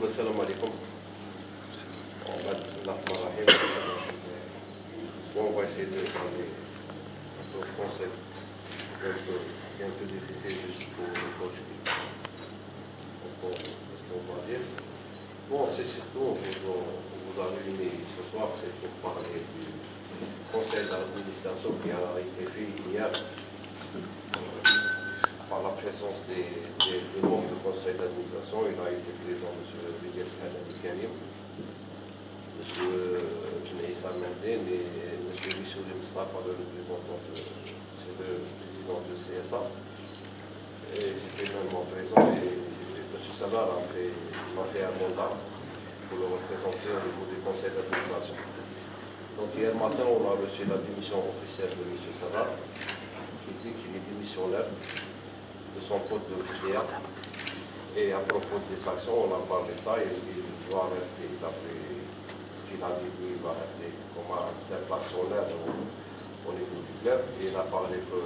Assalamu alaikum. Bon, on va essayer de parler au français. C'est un peu difficile juste pour le coach ce qu'on va dire. Bon, c'est surtout, on vous a réunis ce soir, c'est pour parler du conseil d'administration qui a été fait hier par la présence des membres du conseil d'administration. Il a été présent M. Bigas Karim, M. Naïssa Mendine et M. Missouli Mustafa, le représentant c'est le président de CSA. Et j'étais également présent et M. Savar m'a fait un mandat pour le représenter au niveau du conseil d'administration. Donc hier matin, on a reçu la démission officielle de M. Savar, qui dit qu'il est démissionnaire de son poste de lycéen. Et à propos des actions, on a parlé de ça, et il doit rester, d'après ce qu'il a dit, il va rester comme un simple actionnaire au niveau du club. Et il a parlé que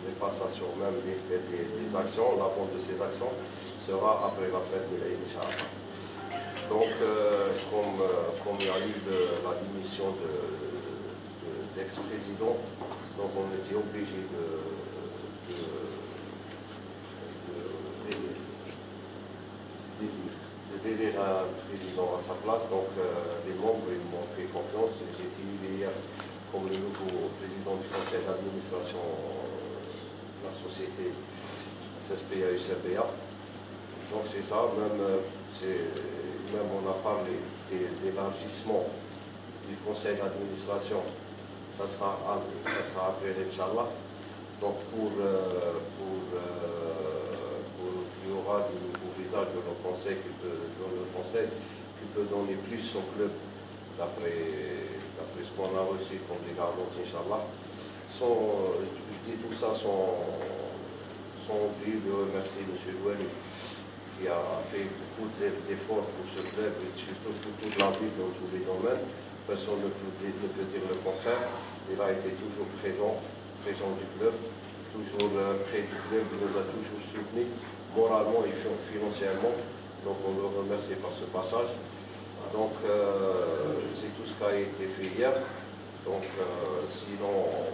les passations, même des actions, la vente de ces actions, sera après la fête de l'Inch'Allah. Donc, comme il y a eu la démission d'ex-président, donc on était obligé de d'élire un président à sa place. Donc les membres ils m'ont fait confiance. J'ai été élu hier comme le nouveau président du conseil d'administration de la société SSPA UCBA. Donc c'est ça, même on a parlé d'élargissement du conseil d'administration. Ça sera après l'Inch'Allah. Donc il y aura de nouveaux visages de nos conseils qui peut donner plus au club d'après ce qu'on a reçu comme des garanties, Inch'Allah. Je dis tout ça sans oublier de remercier M. Louel qui a fait beaucoup d'efforts pour ce club et surtout pour toute la vie dans tous les domaines. Personne ne peut dire le contraire. Il a été toujours présent du club, toujours près du club, il nous a toujours soutenus moralement et financièrement. Donc on le remercie par ce passage. Donc c'est tout ce qui a été fait hier. Donc sinon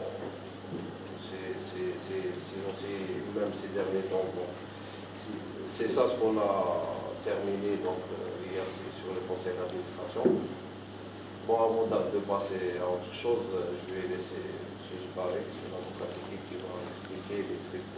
même ces derniers temps, bon, c'est ça ce qu'on a terminé donc, hier sur le conseil d'administration. Bon, avant de passer à autre chose, je vais laisser M. Jibarek, c'est l'avocat technique qui va expliquer les trucs,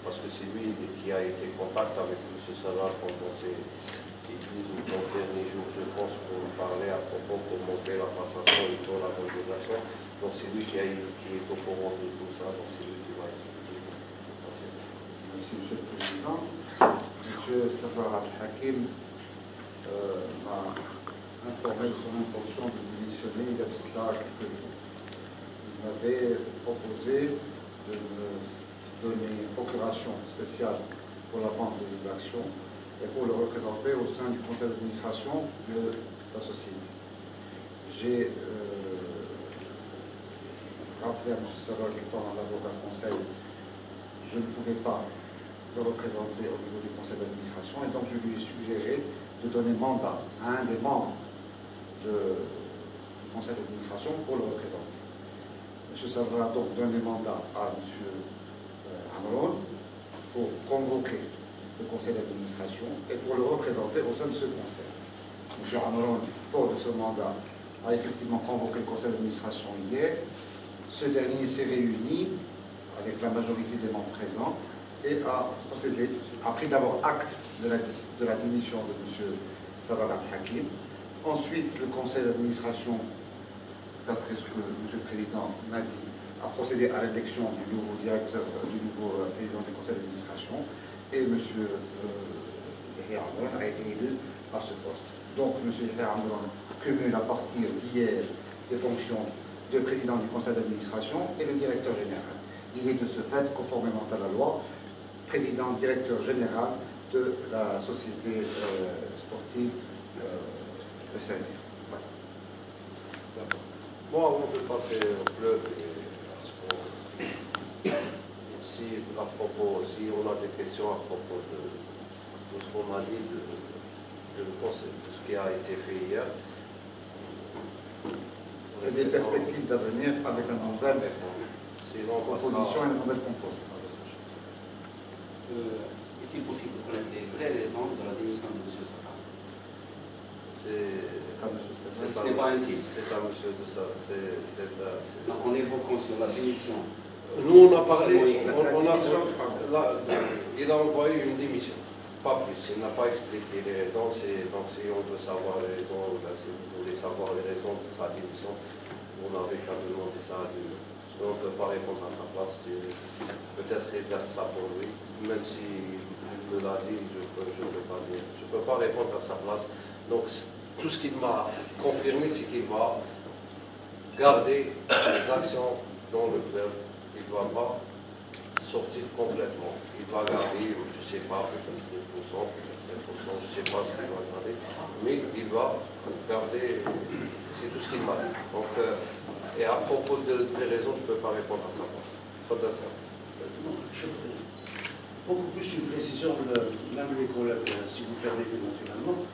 parce que c'est lui qui a été en contact avec M. Salah pendant ces 10 ou 15 derniers jours, je pense, pour parler à propos, pour montrer la passation et pour la mobilisation. Donc c'est lui qui est au courant de tout ça, donc c'est lui qui va expliquer. Merci, M. le Président. M. Savar Al-Hakim m'a informé de son intention de démissionner il y a de cela quelques jours. Il m'avait proposé de me donner une procuration spéciale pour la vente des actions et pour le représenter au sein du conseil d'administration de la société. J'ai rappelé à M. Savar qu'étant l'avocat conseil, je ne pouvais pas le représenter au niveau du conseil d'administration et donc je lui ai suggéré de donner mandat à un des membres du conseil d'administration pour le représenter. M. Savar a donc donné mandat à M. Amron pour convoquer le conseil d'administration et pour le représenter au sein de ce conseil. M. Amron, fort de ce mandat, a effectivement convoqué le conseil d'administration hier. Ce dernier s'est réuni avec la majorité des membres présents et a pris d'abord acte de la démission de M. Savar Al-Hakim. Ensuite, le conseil d'administration, d'après ce que M. le Président m'a dit, a procédé à l'élection du nouveau directeur, du nouveau président du conseil d'administration, et M. Yahya Amron a été élu à ce poste. Donc, M. Yahya Amron cumule à partir d'hier des fonctions de président du conseil d'administration et le directeur général. Il est de ce fait, conformément à la loi, président, directeur général de la société sportive de Saint-Denis. Voilà. D'accord. Bon, avant de passer au club, si on a des questions à propos de ce qu'on a dit, ce qui a été fait hier. Et des perspectives d'avenir avec une nouvelle proposition et une nouvelle composition. Est-il possible de connaître les vraies raisons de la démission de M. Saka? Ce n'est pas un titre. C'est à M. de ça. En évoquant sur la démission. Nous, on a parlé. Il a envoyé une démission. Pas plus. Il n'a pas expliqué les raisons. Donc, si on veut savoir les raisons, si vous voulez savoir les raisons de sa démission, on n'avait qu'à demander ça à lui. Parce qu'on ne peut pas répondre à sa place. Peut-être qu'il garde ça pour lui. Même s'il me l'a dit, je ne peux pas dire. Je ne peux pas répondre à sa place. Donc, tout ce qu'il m'a confirmé, c'est qu'il va garder les actions dans le club. Il ne doit pas sortir complètement. Il doit garder, je ne sais pas, peut-être 2%, peut-être 5%, je ne sais pas ce qu'il va garder, mais il va garder, c'est tout ce qu'il m'a dit. Donc, et à propos des raisons, je ne peux pas répondre à sa place. Pas de service. Beaucoup plus une précision, même les collègues, si vous permettez naturellement.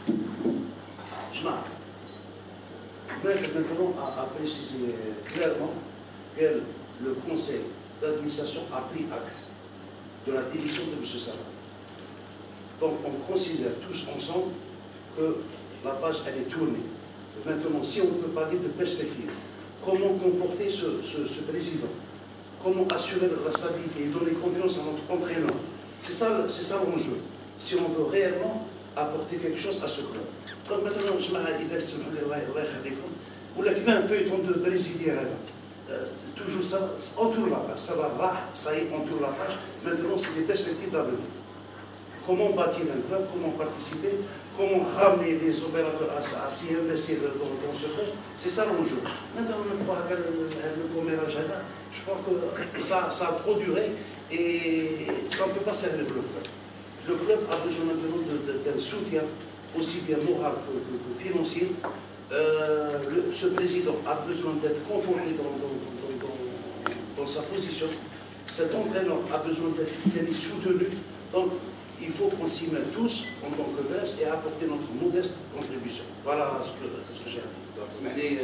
Maintenant, a précisé clairement que le conseil d'administration a pris acte de la démission de M. Saka. Donc on considère tous ensemble que la page elle est tournée. Maintenant, si on peut parler de perspective, comment comporter ce président, comment assurer la stabilité et donner confiance à notre entraîneur, c'est ça l'enjeu. Si on veut réellement apporter quelque chose à ce club. Donc maintenant, je m'arrête, ou là, un feuilleton de brésilien, toujours ça, entoure la page, ça va là, ça y est, entoure la page. Maintenant, c'est des perspectives d'avenir. Comment bâtir un club, comment participer, comment ramener les opérateurs à s'y investir dans ce club, c'est ça l'enjeu. Maintenant, je crois que je crois que ça a trop duré et ça ne peut pas servir le club. Le club a besoin maintenant d'un soutien, aussi bien moral que financier. Ce président a besoin d'être conforté dans sa position. Cet entraîneur a besoin d'être soutenu. Donc, il faut qu'on s'y mette tous en tant que veste et apporter notre modeste contribution. Voilà ce que j'ai à dire.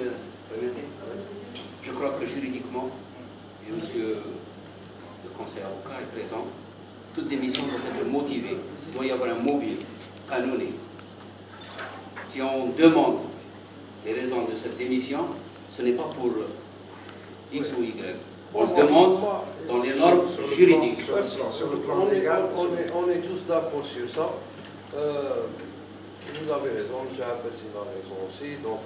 Je crois que juridiquement, et monsieur le conseiller avocat est présent, toute démission doit être motivée. Il doit y avoir un mobile canonné. Si on demande les raisons de cette démission, ce n'est pas pour X ou Y. On demande dans les normes juridiques. Sur le plan légal, on est tous d'accord sur ça. Vous avez raison, M. Abessi a raison aussi. Donc,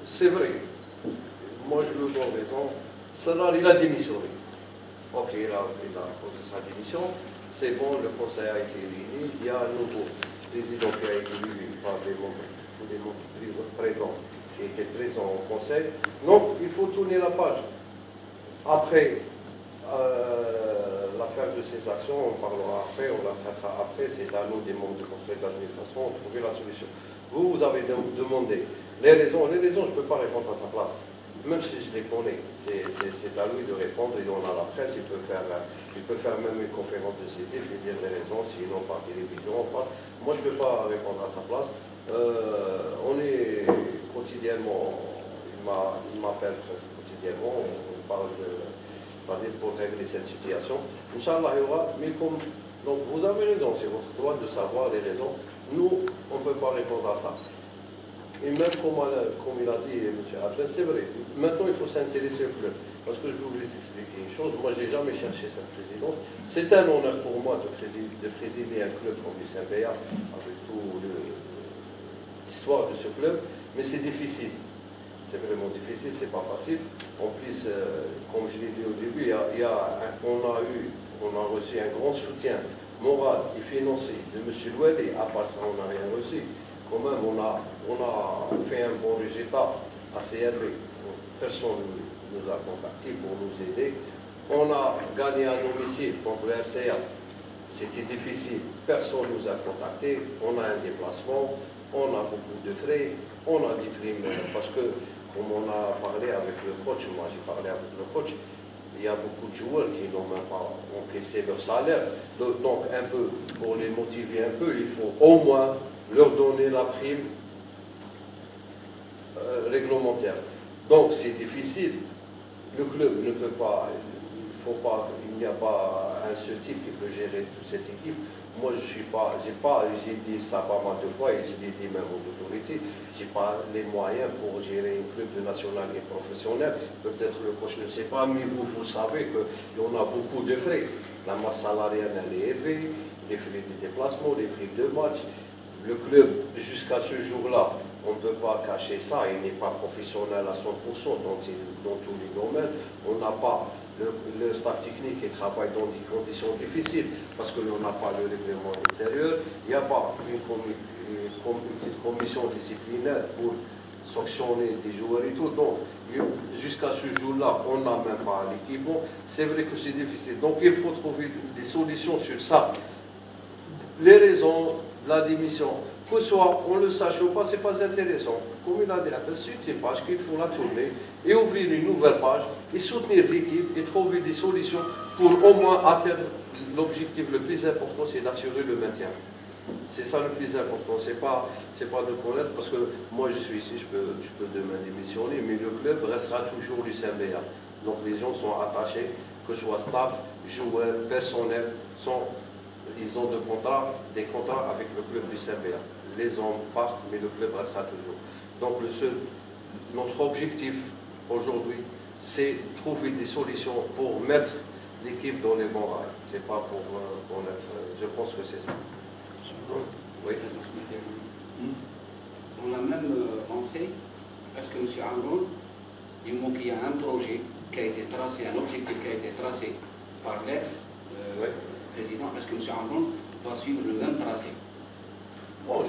c'est vrai. Moi, je lui donne raison. Salah, il a démissionné. Ok, il a posé sa démission. C'est bon, le conseil a été réuni. Il y a un nouveau président qui a été élu par des membres présents, qui étaient présents au conseil. Donc, il faut tourner la page. Après, la fin de ces actions, on parlera après, on la fera après. C'est à nous, des membres du conseil d'administration, de trouver la solution. Vous avez demandé les raisons. Les raisons, je ne peux pas répondre à sa place. Même si je les connais, c'est à lui de répondre. Et on a la presse, il peut faire même une conférence de cité, puis dire les raisons, sinon par télévision. Moi, je ne peux pas répondre à sa place. On est quotidiennement, il m'appelle presque quotidiennement, on parle c'est-à-dire pour régler cette situation. Inch'Allah, il y aura, mais donc vous avez raison, c'est votre droit de savoir les raisons. Nous, on ne peut pas répondre à ça. Et même comme il a dit M. Adel, c'est vrai, maintenant il faut s'intéresser au club. Parce que je vais vous expliquer une chose, moi je n'ai jamais cherché cette présidence. C'est un honneur pour moi de présider un club comme le Saint-Béat, avec toute l'histoire de ce club, mais c'est difficile. C'est vraiment difficile, c'est pas facile. En plus, comme je l'ai dit au début, on a reçu un grand soutien moral et financier de M. Louel, et à part ça, on n'a rien reçu. Quand même, on a fait un bon résultat assez élevé. Personne ne nous a contactés pour nous aider. On a gagné à domicile contre le RCA. C'était difficile. Personne ne nous a contactés. On a un déplacement. On a beaucoup de frais. On a des primes parce que, comme on a parlé avec le coach, moi j'ai parlé avec le coach, Il y a beaucoup de joueurs qui n'ont même pas encaissé leur salaire. Donc, un peu, pour les motiver un peu, il faut au moins leur donner la prime réglementaire. Donc, c'est difficile. Le club ne peut pas, il n'y a pas un seul type qui peut gérer toute cette équipe. Moi, j'ai dit ça pas mal de fois et je l'ai dit même aux autorités, j'ai pas les moyens pour gérer un club de national et professionnel. Peut-être le coach ne sait pas, mais vous savez qu'il y en a beaucoup de frais. La masse salariale, elle est élevée, les frais de déplacement, les frais de match. Le club, jusqu'à ce jour-là, on ne peut pas cacher ça, il n'est pas professionnel à 100% dans tous les domaines. On n'a pas le staff technique qui travaille dans des conditions difficiles parce que l'on n'a pas le règlement intérieur. Il n'y a pas une petite commission disciplinaire pour sanctionner des joueurs et tout. Donc, jusqu'à ce jour-là, on n'a même pas l'équipement. C'est vrai que c'est difficile. Donc, il faut trouver des solutions sur ça. Les raisons de la démission, que soit on le sache ou pas, ce n'est pas intéressant. Comme il a dit, c'est une page qu'il faut la tourner et ouvrir une nouvelle page et soutenir l'équipe et trouver des solutions pour au moins atteindre l'objectif le plus important, c'est d'assurer le maintien. C'est ça le plus important, c'est pas de connaître, parce que moi je suis ici, je peux demain démissionner, mais le club restera toujours du CMBA. Donc les gens sont attachés, que ce soit staff, joueurs, personnel, ils ont des contrats avec le club du CMBA. Les hommes partent, mais le club restera toujours. Donc notre objectif aujourd'hui, c'est trouver des solutions pour mettre l'équipe dans les bons rails. C'est pas pour être. Je pense que c'est ça. Oui. On a même pensé, parce que M. Aroun, du moment qu'il y a un projet qui a été tracé, un objectif qui a été tracé par l'ex-président, est-ce que M. Aroun va suivre le même tracé? Bon,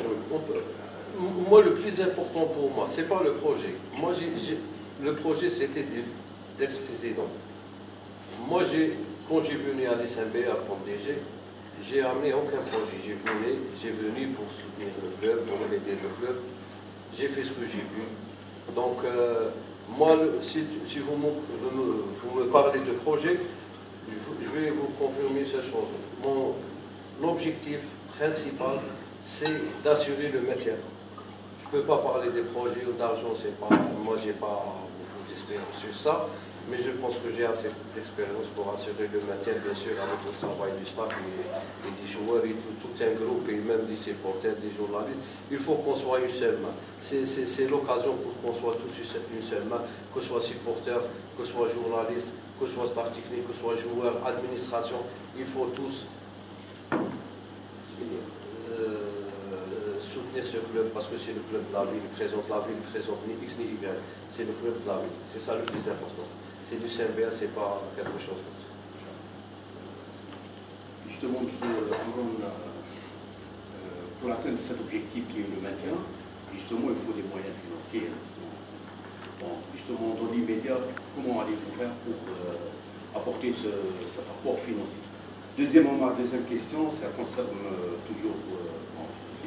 moi, le plus important pour moi, ce n'est pas le projet. Moi, le projet, c'était d'ex-président. Moi, quand j'ai venu à l'SMBA comme DG, j'ai amené aucun projet. J'ai venu pour soutenir le club, pour aider le club. J'ai fait ce que j'ai pu. Donc, moi, si vous me parlez de projet, je vais vous confirmer cette chose. Mon objectif principal, c'est d'assurer le maintien. Je ne peux pas parler des projets ou d'argent, moi je n'ai pas beaucoup d'expérience sur ça, mais je pense que j'ai assez d'expérience pour assurer le maintien, bien sûr, avec le travail du staff et des joueurs et tout un groupe, et même des supporters, des journalistes. Il faut qu'on soit une seule main. C'est l'occasion pour qu'on soit tous une seule main, que ce soit supporters, que ce soit journalistes, que ce soit staff technique, que ce soit joueurs, administration. Il faut tous soutenir ce club parce que c'est le club de la ville, il présente la ville, il présente ni X ni Y. C'est le club de la ville. C'est ça le plus important. C'est du CMBA, c'est pas quelque chose d'autre. Justement, pour atteindre cet objectif qui est le maintien, justement, il faut des moyens financiers. Bon, justement, dans l'immédiat, comment allez-vous faire pour apporter cet apport financier? Deuxième question, ça concerne toujours,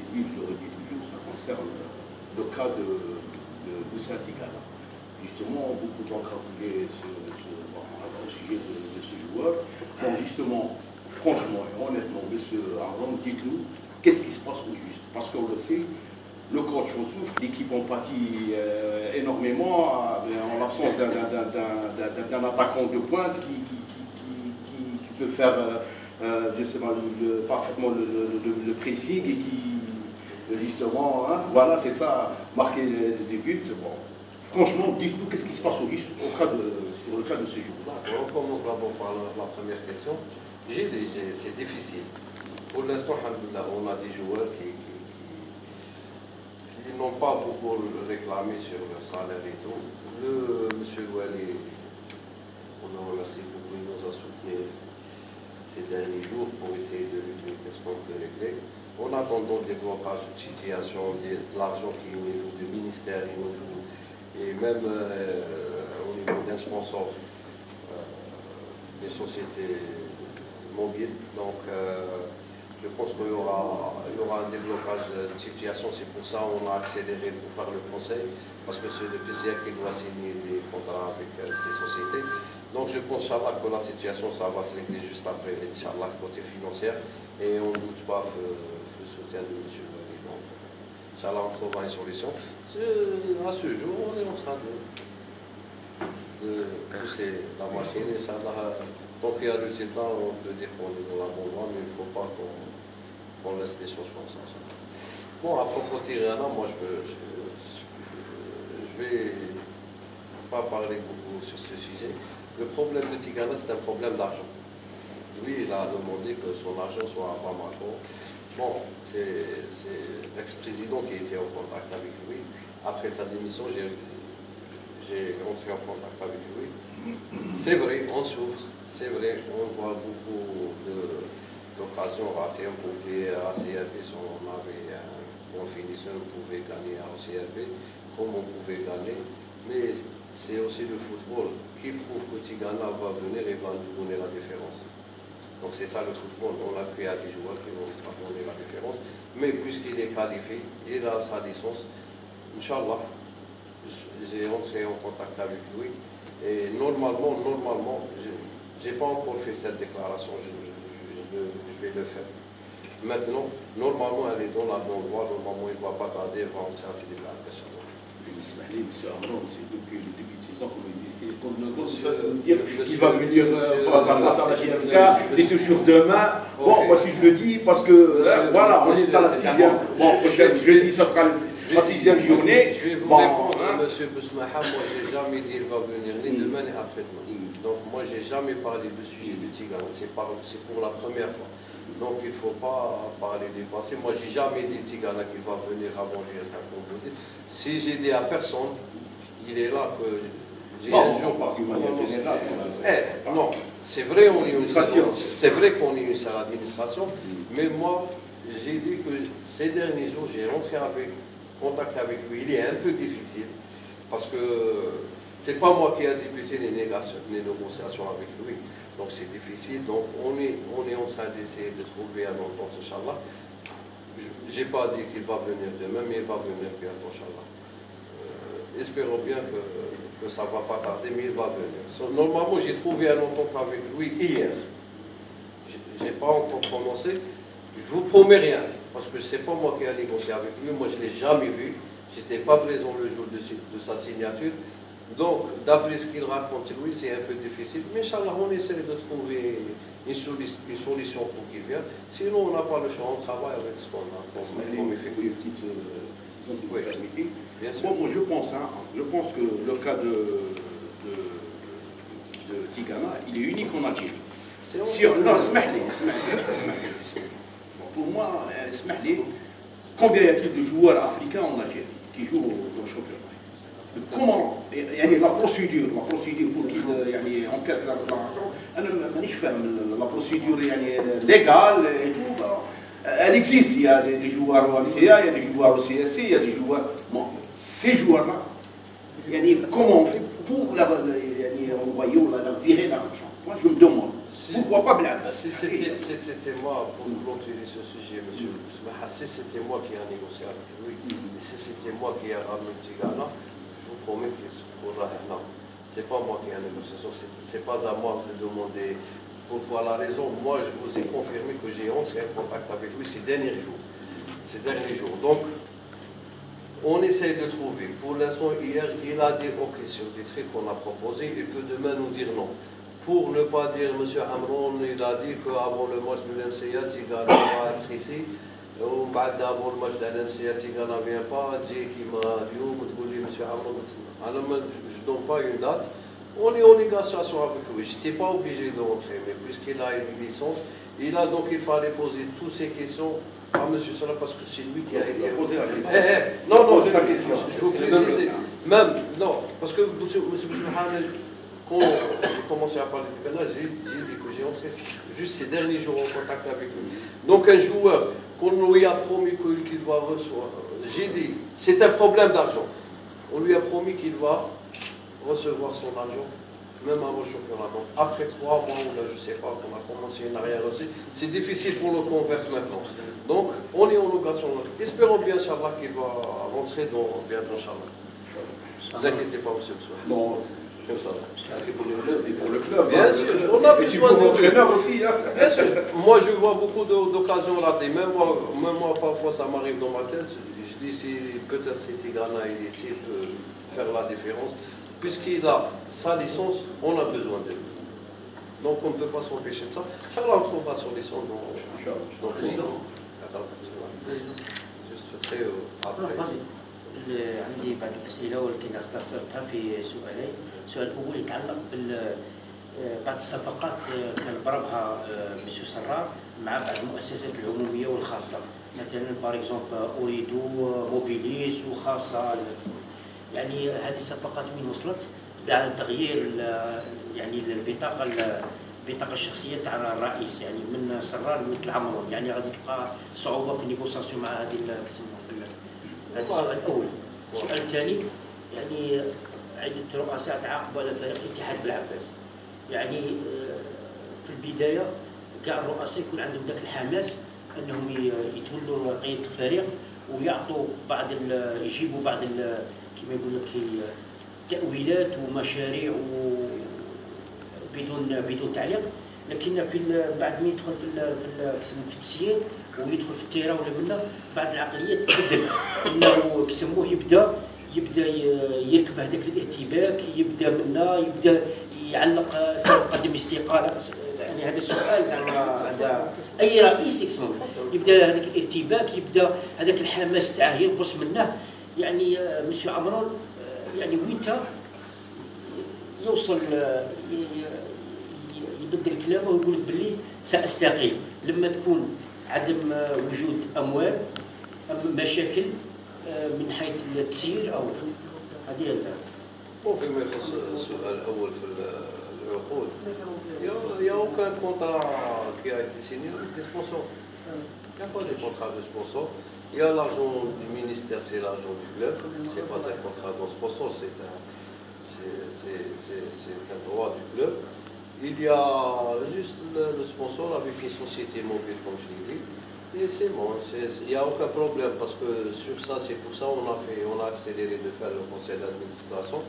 je le redis toujours, ça concerne le cas de Moussa Tigala. Justement, beaucoup de gens crapoulaient au sujet de ce joueur. Bon, justement, franchement et honnêtement, M. Aroun, dites-nous, qu'est-ce qui se passe au juste? Parce qu'on le sait, le coach en souffre, l'équipe en pâtit énormément en l'absence d'un attaquant de pointe qui peut faire justement parfaitement le pressing et qui justement, hein, voilà, c'est ça, marquer des buts. Bon. Franchement, dites-nous qu'est-ce qui se passe sur le cas de ce jour-là. On commence d'abord par la première question. C'est difficile. Pour l'instant, on a des joueurs qui n'ont pas beaucoup réclamé sur le salaire et tout. M. Ouali, on le remercie beaucoup, il nous a soutenus ces derniers jours pour essayer de régler ce qu'on peut régler. En attendant des blocages de situation, de l'argent qui est au niveau du ministère et même au niveau d'un sponsor des sociétés mobiles. Donc, je pense qu'il y aura un déblocage de situation. C'est pour ça qu'on a accéléré pour faire le conseil, parce que c'est le PCA qui doit signer des contrats avec ces sociétés. Donc je pense, Inch'Allah, que la situation, ça va se régler juste après, Inch'Allah, côté financier. Et on ne doute pas le soutien de M. Wali. Donc, Inch'Allah, on trouvera une solution. À ce jour, on est en train de pousser la machine. Inch'Allah, tant qu'il y a le résultat, on peut dire qu'on est dans la bonne voie, mais il ne faut pas qu'on laisse les choses comme ça. Bon, à propos de Tirana, moi, je vais pas parler beaucoup sur ce sujet. Le problème de Tigana, c'est un problème d'argent. Lui, il a demandé que son argent soit à Bamako. Bon, c'est l'ex-président qui était en contact avec lui. Après sa démission, j'ai entré en contact avec lui. C'est vrai, on souffre. C'est vrai, on voit beaucoup d'occasions ratées. On pouvait à CRB, si on avait un bon finisseur, on pouvait gagner à CRB, comme on pouvait gagner. Mais c'est aussi le football qui prouve que Tigana va venir et va nous donner la différence. Donc c'est ça le football. On a créé à des joueurs qui vont nous donner la différence. Mais puisqu'il est qualifié, il a sa licence, Inch'Allah, j'ai entré en contact avec lui. Et normalement, je n'ai pas encore fait cette déclaration, je vais le faire. Maintenant, normalement, elle est dans la bonne voie, normalement, il ne va pas tarder, elle va entrer en célébration. Monsieur Amron, c'est depuis le début de saison qu'on dire qu'il va venir face à la JSK, c'est toujours demain. Bon, moi si je le dis, parce que voilà, on est à la 6e. Bon, prochaine jeudi, ça sera la 6e journée. Je vais vous répondre, monsieur Bousmaha, moi j'ai jamais dit qu'il va venir ni demain ni après-demain. Donc moi j'ai jamais parlé du sujet de Tigana, c'est pour la première fois. Donc il ne faut pas parler des passés. Moi j'ai jamais dit Tigana qu'il va venir avant JSK. Si j'ai dit à personne, il est là que j'ai un jour pas. Non, c'est vrai, c'est vrai qu'on est une seule administration, mais moi j'ai dit que ces derniers jours j'ai rentré avec contact avec lui. Il est un peu difficile parce que c'est pas moi qui ai débuté les négociations avec lui. Donc c'est difficile. Donc on est en train d'essayer de trouver un entente, Inch'Allah. Je n'ai pas dit qu'il va venir demain, mais il va venir bientôt, Inch'Allah. Espérons bien que ça ne va pas tarder, mais il va venir. Normalement, j'ai trouvé un entente avec lui hier. Je n'ai pas encore prononcé. Je ne vous promets rien, parce que ce n'est pas moi qui ai négocié avec lui. Moi, je ne l'ai jamais vu. Je n'étais pas présent le jour de sa signature. Donc, d'après ce qu'il raconte, lui, c'est un peu difficile. Mais Inch'Allah, on essaie de trouver une solution pour qu'il vienne. Sinon, on n'a pas le choix. On travaille avec ce qu'on a. Une petite précision, si vous permettez. Bien sûr. Bon, moi, je pense que le cas de Tigana, il est unique en Algérie. Non, pour moi, combien y a-t-il de joueurs africains en Algérie qui jouent au championnat? Comment la procédure pour qu'il encaisse l'argent, la procédure légale et tout, elle existe. Il y a des joueurs au MCA, il y a des joueurs au CSC, il y a des joueurs. Bon, ces joueurs-là, comment on fait pour envoyer ou la virer l'argent? Moi, je me demande. Pourquoi pas Blad? Si c'était moi, pour clôturer ce sujet, monsieur Bousmaha, si c'était moi qui ai négocié avec lui, et si c'était moi qui ai ramené Tigana, je vous promets qu'il se pourra. Non, ce n'est pas moi qui ai négocié, ce n'est pas à moi de demander pourquoi la raison. Moi, je vous ai confirmé que j'ai entré en contact avec lui ces derniers jours. Donc, on essaie de trouver. Pour l'instant, hier, il a dit OK sur des trucs qu'on a proposés, il peut demain nous dire non. Pour ne pas dire, M. Amron, il a dit qu'avant le match de l'MCA, Tigana va être ici. Avant le match de l'MCA, Tigana ne vient pas. Jay qui m'a dit, M. Amron, alors je ne donne pas une date. On est en négociation avec lui. Je n'étais pas obligé de rentrer, mais puisqu'il a une licence, il fallait poser toutes ces questions à M. Salah parce que c'est lui qui a été. Non, je vous précise. Même, non, parce que M. Mohamed, quand j'ai commencé à parler de Ghana, j'ai dit que j'ai entré juste ces derniers jours en contact avec lui. Donc un joueur qu'on lui a promis qu'il va recevoir, j'ai dit, c'est un problème d'argent. On lui a promis qu'il va recevoir son argent, même avant le championnat. Donc après 3 mois, ou là, je ne sais pas, qu'on a commencé, il n'a rien reçu, c'est difficile pour le convaincre maintenant. Donc on est en location. Espérons bien, Inch'Allah, qu'il va rentrer bientôt, Inch'Allah. Ne vous inquiétez pas, monsieur. Non. C'est pour le club, c'est pour le club. Bien sûr, on a besoin de l'entraîneur aussi. Bien sûr. Moi, je vois beaucoup d'occasions ratées. Même moi, parfois, ça m'arrive dans ma tête. Je dis, peut-être si Tigrana il peut faire la différence. Puisqu'il a sa licence, on a besoin de lui. Donc, on ne peut pas s'empêcher de ça. Inch'Allah, on trouvera solution dans le président. Juste très après. عندي بعض الأسئلة ولكن اختصرتها في سؤالين. السؤال الأول يتعلق بعض الصفقات كان ضربها مسيو سرار مع بعض المؤسسات العمومية والخاصة، مثلا باغ اكزومبل أوريدو، موبيليس وخاصة. يعني هذه الصفقات وين وصلت بعد تغيير يعني البطاقة الشخصية تاع الرئيس، يعني من سرار مثل عمرو، يعني غادي تلقى صعوبة في النيغوسياسيون مع هذه هذا السؤال الأول. السؤال الثاني، يعني عدة رؤساء تعاقبوا على فريق الاتحاد بالعباس. يعني في البداية كاع الرؤساء يكون عندهم ذاك الحماس أنهم يتولوا قيادة الفريق ويعطوا يجيبوا بعض كما يقول لك تأويلات ومشاريع بدون تعليق، لكن بعد ما يدخل في التسيير ويدخل في التيرا ولا منا بعض العقليات تبدل، انه كسموه يبدا يركب هذاك الارتباك، يبدا منا يبدا يعلق سيقدم استقاله. يعني هذا السؤال هذا اي رئيس يكسمه، يبدا هذاك الارتباك، يبدا هذاك الحماس تاعه ينقص منه. يعني مسيو عمران يعني وينتا يوصل يبدل كلامه ويقول لك باللي ساستقيل لما تكون عدم وجود اموال، مشاكل من حيث التسيير او هذه. فيما يخص السؤال الاول في العقود، يا aucun contrat qui a été signé avec des sponsors. Il n'y a pas de contrat de sponsor. Il y a l'argent du ministère, c'est l'argent du club. C'est pas un contrat de sponsor, c'est un droit du club. Il y a juste le sponsor avec une société mobile, comme je l'ai dit. Et c'est bon, il n'y a aucun problème parce que sur ça, c'est pour ça on a accéléré de faire le conseil d'administration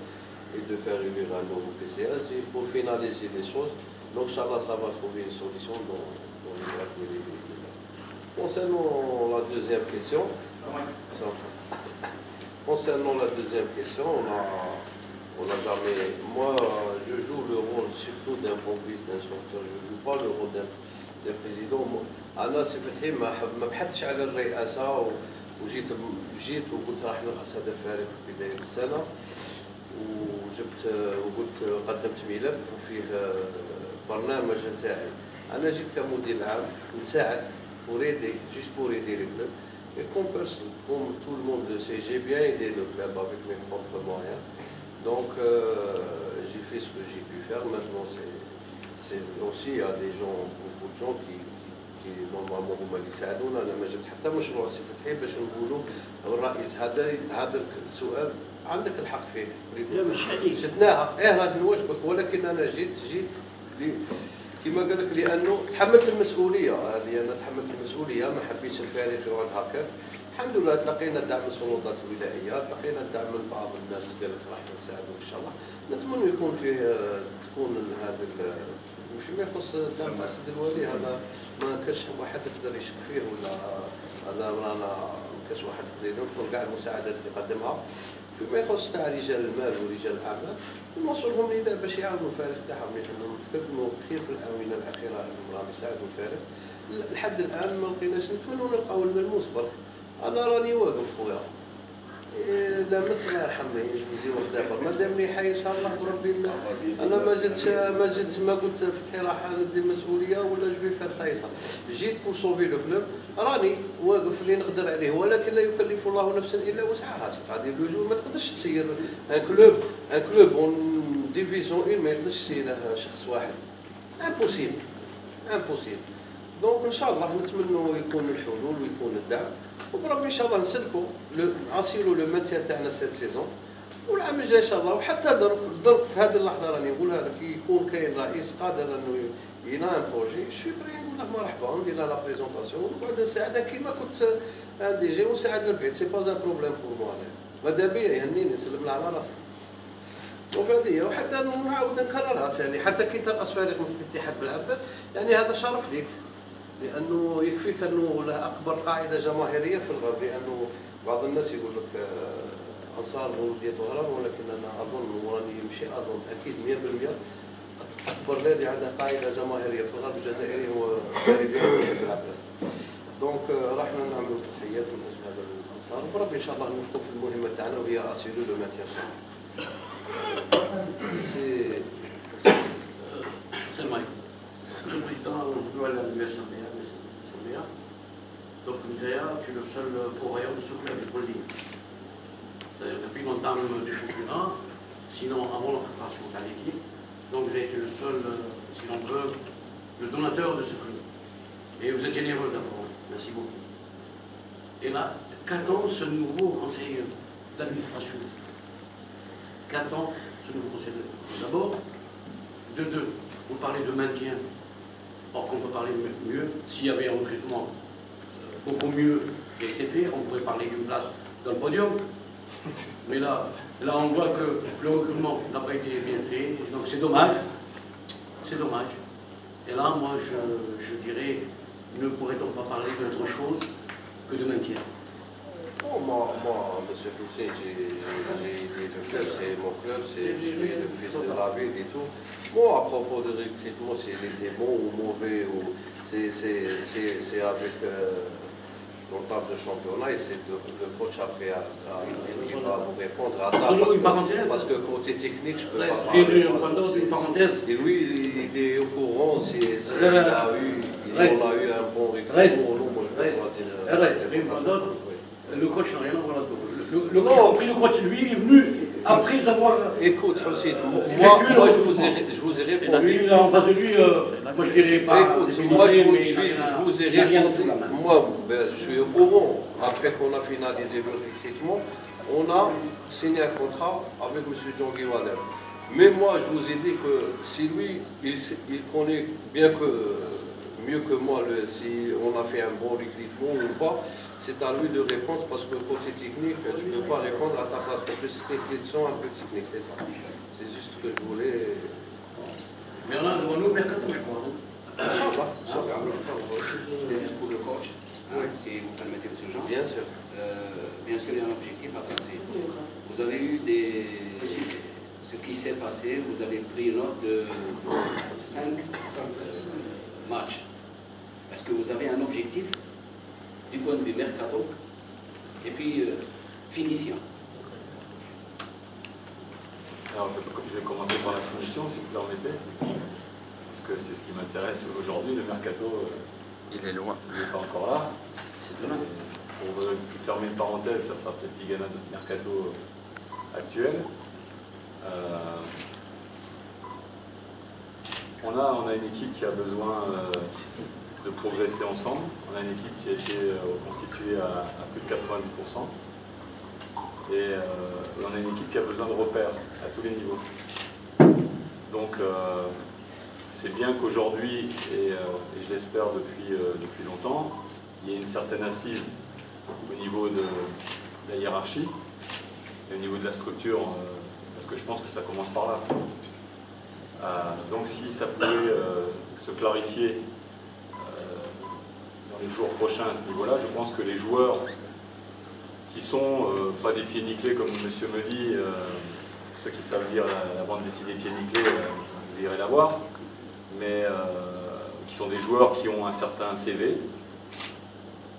et de faire élire un nouveau PCS et pour finaliser les choses. Donc, Inch'Allah, ça va trouver une solution dans les Concernant la deuxième question, on n'a jamais. Moi, je joue le rôle surtout d'un pompier, d'un sauveteur. Je ne joue pas le rôle d'un président. أنا سي ما بحثتش على الرئاسة وجيت وقلت راح نرأس هذا الفريق في بداية السنة، وقلت قدمت ملف وفيه برنامج نتاعي. أنا جيت كمدير العام نساعد pour aider le club. Et comme tout le monde le sait, j'ai bien aidé le club avec mes propres moyens. Donc j'ai fait ce que j'ai pu faire. Maintenant, c'est aussi il y a des gens, beaucoup de gens qui normalement هما اللي يساعدونا. انا ما جبت حتى مشروع سي فتحي باش نقولوا الرئيس هذا السؤال عندك الحق فيه. لا مش عليك. شدناها راك نواجبك، ولكن انا جيت كما قال لك لانه تحملت المسؤوليه هذه. انا تحملت المسؤوليه، ما حبيتش الفريق يقعد هكا. الحمد لله تلقينا الدعم من السلطات الولائيه، تلقينا الدعم من بعض الناس قال لك راح نساعدوا ان شاء الله. نتمنى يكون تكون هذا فيما يخص الدعم تاع السيد الوالي، هذا ما كاش واحد يقدر يشك فيه ولا هذا رانا ما كاش واحد يقدر ينكر كاع المساعدات اللي قدمها. فيما يخص تاع رجال المال ورجال الاعمال نوصلهم نداء باش يعاونوا الفريق تاعهم، لانهم تقدموا كثير في الاونه الاخيره انهم راهم يساعدوا الفريق. لحد الان ما لقيناش، نتمنوا نلقاو الملموس برك. انا راني واقف خويا، لا مت الله يرحمه يجي واحد اخر مادام لي حي ان شاء الله بربي. انا ما قلت فتحي راح ندي المسؤوليه ولا جو فير سايسا. جيت بور سوفي لو كلوب، راني واقف اللي نقدر عليه، ولكن لا يكلف الله نفسا الا وسعها. هذه لو ما تقدرش تسير ان كلوب اون ديفيزيون 1 ما يقدرش يسيرها شخص واحد. امبوسيبل. دونك ان شاء الله نتمنوا يكون الحلول ويكون الدعم، وبربي ان شاء الله نسلكوا نعصروا لو مانتيان تاعنا سيت سيزون، والعام الجاي ان شاء الله. وحتى درك في هذه اللحظه راني نقولها لك، يكون كاين رئيس قادر انه ينا ان بروجي شو بري نقول له مرحبا ندير لا بريزونطاسيون ونقعد نساعدها كيما كنت دي جي ونساعد البيت. سي با ان بروبليم بور موا. ماذا بيا يهنيني نسلم على راسك. وقضيه وحتى نعاود نكررها يعني حتى كي ترأس فريق مثل الاتحاد بالعباس يعني هذا شرف لك لانه يكفيك انه له اكبر قاعده جماهيريه في الغرب لانه بعض الناس يقول لك انصار ولديه طهران ولكن انا اظن وراني يمشي اظن اكيد 100% اكبر نادي عنده قاعده جماهيريه في الغرب الجزائري هو نادي بالعباس. دونك راحنا نعملوا تحيات من اجل هذا الانصار وربي ان شاء الله نوفقوا في المهمه تاعنا وهي اسيلو لو ماتيان. Monsieur le Président, nous à l'Assemblée. Donc, Nizaya, tu es le seul pourvoyeur de ce club, il faut le dire. C'est-à-dire depuis l'entame du championnat, sinon avant la préparation de l'équipe, donc vous avez été le seul, si l'on veut, le donateur de ce club. Et vous êtes généreux d'abord, merci beaucoup. Et là, qu'attend ce nouveau conseil d'administration? Qu'attend ce nouveau conseil d'administration? D'abord, de deux, vous parlez de maintien. Or qu'on peut parler mieux, s'il y avait un recrutement beaucoup mieux qui a été fait, on pourrait parler d'une place dans le podium. Mais là on voit que le recrutement n'a pas été bien fait, donc c'est dommage. C'est dommage. Et là, moi, je dirais, ne pourrait-on pas parler d'autre chose que de maintien? Bon, moi, monsieur Poussin, j'ai dit le club, c'est mon club, je suis le fils de la ville et tout. Bon, à propos de recrutement, s'il était bon ou mauvais, c'est avec l'entame de championnat et c'est le coach après qui va vous répondre à ça. Parce que côté technique, je peux pas parler. Une parenthèse. Et lui, il est au courant si on a eu un bon recrutement ou non. Moi, je peux pas dire. Le coach n'a rien à voir là-dedans. Le coach, lui, est venu après avoir. Écoute, aussi, moi je vous ai répondu. Lui, en face de lui, moi je dirais pas. Écoute, moi je vous ai répondu. Moi, je suis au courant. Après qu'on a finalisé le recrutement, on a signé un contrat avec M. Jean-Guy Waller. Mais moi, je vous ai dit que si lui, il connaît bien que mieux que moi si on a fait un bon recrutement ou pas. C'est à lui de répondre parce que côté technique, tu ne peux pas répondre à sa place parce que c'est une question un peu technique, c'est ça. C'est juste ce que je voulais. Mais on a devant nous Mercato, je crois. C'est juste pour le coach, si vous permettez, M. Jean. Bien sûr. Bien sûr, il y a un objectif à passer. Vous avez eu ce qui s'est passé, vous avez pris une note de 5 matchs. Est-ce que vous avez un objectif du point de vue mercato et puis finition? Alors je vais commencer par la finition si vous permettez, parce que c'est ce qui m'intéresse aujourd'hui. Le mercato, il est loin. Il n'est pas encore là. Pour fermer une parenthèse, ça sera peut-être Tigana notre mercato actuel. On a une équipe qui a besoin de progresser ensemble. On a une équipe qui a été constituée à plus de 90%. Et on a une équipe qui a besoin de repères à tous les niveaux. Donc c'est bien qu'aujourd'hui, et je l'espère depuis longtemps, il y ait une certaine assise au niveau de la hiérarchie et au niveau de la structure, parce que je pense que ça commence par là. Donc si ça pouvait se clarifier dans les jours prochains à ce niveau-là, je pense que les joueurs qui sont pas des pieds nickelés comme monsieur me dit, ceux qui savent lire la bande dessinée pieds nickelés, vous irez la voir, mais qui sont des joueurs qui ont un certain CV,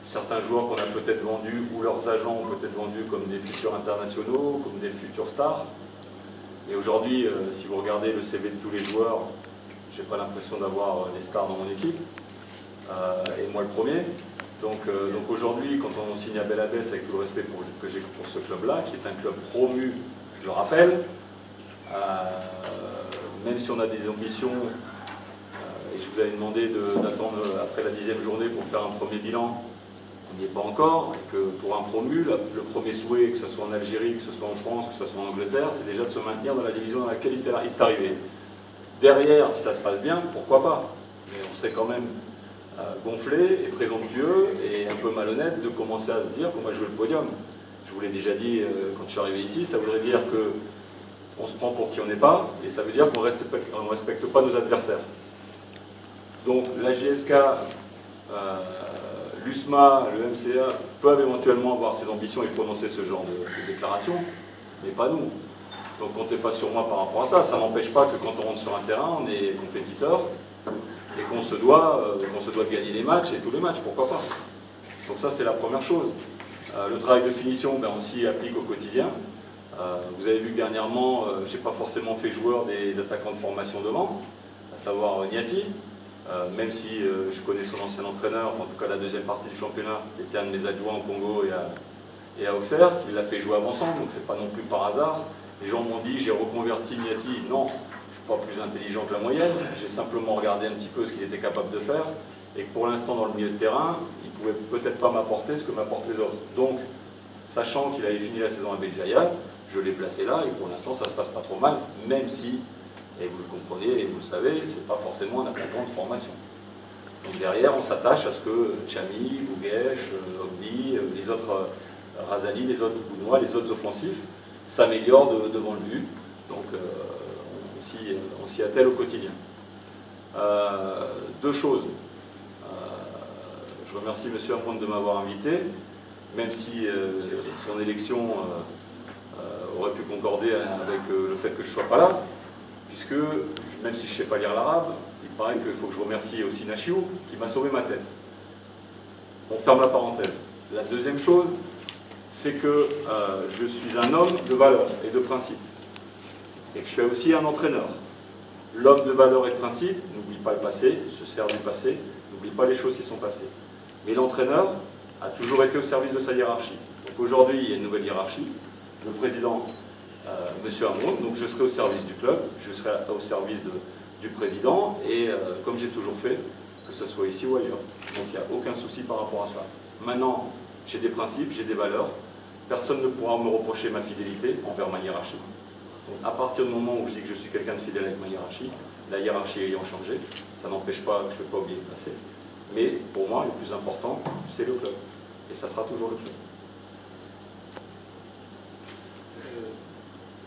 certains joueurs qu'on a peut-être vendus ou leurs agents ont peut-être vendus comme des futurs internationaux, comme des futurs stars. Et aujourd'hui, si vous regardez le CV de tous les joueurs, je n'ai pas l'impression d'avoir des stars dans mon équipe, et moi le premier. Donc aujourd'hui, quand on signe à Bel Abbès, avec tout le respect que j'ai pour ce club-là, qui est un club promu, je le rappelle, même si on a des ambitions, et je vous avais demandé d'attendre après la 10e journée pour faire un premier bilan, on n'y est pas encore, et que pour un promu, le premier souhait, que ce soit en Algérie, que ce soit en France, que ce soit en Angleterre, c'est déjà de se maintenir dans la division dans laquelle il est arrivé. Derrière, si ça se passe bien, pourquoi pas? Mais on serait quand même gonflé et présomptueux et un peu malhonnête de commencer à se dire qu'on va jouer le podium. Je vous l'ai déjà dit quand je suis arrivé ici, ça voudrait dire que on se prend pour qui on n'est pas, et ça veut dire qu'on ne respecte pas nos adversaires. Donc la GSK, l'USMA, le MCA peuvent éventuellement avoir ces ambitions et prononcer ce genre de déclaration, mais pas nous. Donc comptez pas sur moi par rapport à ça. Ça n'empêche pas que quand on rentre sur un terrain, on est compétiteur et qu'on se doit de gagner les matchs et tous les matchs, pourquoi pas. Donc ça c'est la première chose. Le travail de finition, on s'y applique au quotidien. Vous avez vu que dernièrement, je n'ai pas forcément fait joueur des attaquants de formation devant, à savoir Niati, même si je connais son ancien entraîneur, en tout cas la deuxième partie du championnat, était un de mes adjoints au Congo et à Auxerre, qui l'a fait jouer avant ensemble, donc c'est pas non plus par hasard. Les gens m'ont dit j'ai reconverti Niati. Non, je ne suis pas plus intelligent que la moyenne, j'ai simplement regardé un petit peu ce qu'il était capable de faire, et que pour l'instant dans le milieu de terrain, il ne pouvait peut-être pas m'apporter ce que m'apportent les autres. Donc, sachant qu'il avait fini la saison à Béjaïa, je l'ai placé là, et pour l'instant ça ne se passe pas trop mal, même si, et vous le comprenez et vous le savez, ce n'est pas forcément un attaquant de formation. Donc derrière, on s'attache à ce que Chami, Bouguesh, Ogni, les autres Razali, les autres Bounois, les autres offensifs s'améliorent devant le but. Donc on s'y attelle au quotidien. Deux choses. Je remercie M. Hamon de m'avoir invité, même si son élection aurait pu concorder avec le fait que je ne sois pas là, puisque, même si je ne sais pas lire l'arabe, il paraît qu'il faut que je remercie aussi Nachiou, qui m'a sauvé ma tête. On ferme la parenthèse. La deuxième chose, c'est que je suis un homme de valeurs et de principes, et que je suis aussi un entraîneur. L'homme de valeurs et de principes n'oublie pas le passé, se sert du passé, n'oublie pas les choses qui sont passées. Mais l'entraîneur a toujours été au service de sa hiérarchie. Donc aujourd'hui, il y a une nouvelle hiérarchie. Le président, M. Hamon, donc je serai au service du club, je serai au service du président, et comme j'ai toujours fait, que ce soit ici ou ailleurs. Donc il n'y a aucun souci par rapport à ça. Maintenant, j'ai des principes, j'ai des valeurs. Personne ne pourra me reprocher ma fidélité envers ma hiérarchie. Donc à partir du moment où je dis que je suis quelqu'un de fidèle avec ma hiérarchie, la hiérarchie ayant changé, ça n'empêche pas que je ne vais pas oublier le passé. Mais pour moi, le plus important, c'est le club. Et ça sera toujours le club.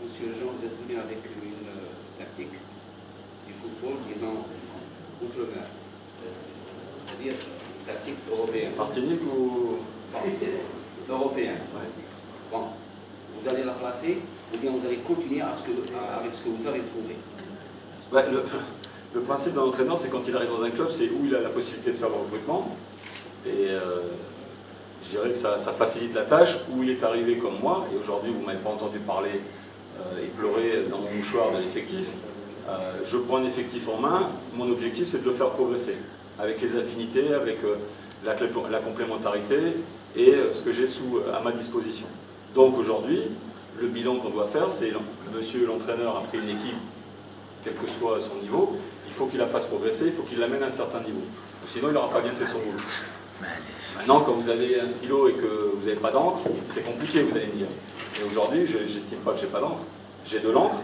Monsieur Jean, vous êtes venu avec une tactique du football, disons, outre-mer. C'est-à-dire une tactique européenne. Martinique ou... Européenne. Ouais. Bon, vous allez la placer ou bien vous allez continuer avec ce que vous avez trouvé? Ouais, le principe d'un entraîneur, c'est quand il arrive dans un club, c'est où il a la possibilité de faire le recrutement. Et je dirais que ça facilite la tâche, où il est arrivé comme moi, et aujourd'hui vous ne m'avez pas entendu parler et pleurer dans mon mouchoir de l'effectif. Je prends un effectif en main, mon objectif c'est de le faire progresser, avec les affinités, avec la complémentarité et ce que j'ai à ma disposition. Donc aujourd'hui, le bilan qu'on doit faire, c'est monsieur l'entraîneur a pris une équipe, quel que soit son niveau, il faut qu'il la fasse progresser, il faut qu'il l'amène à un certain niveau. Sinon, il n'aura pas bien fait son boulot. Maintenant, quand vous avez un stylo et que vous n'avez pas d'encre, c'est compliqué, vous allez me dire. Et aujourd'hui, je n'estime pas que j'ai pas d'encre. J'ai de l'encre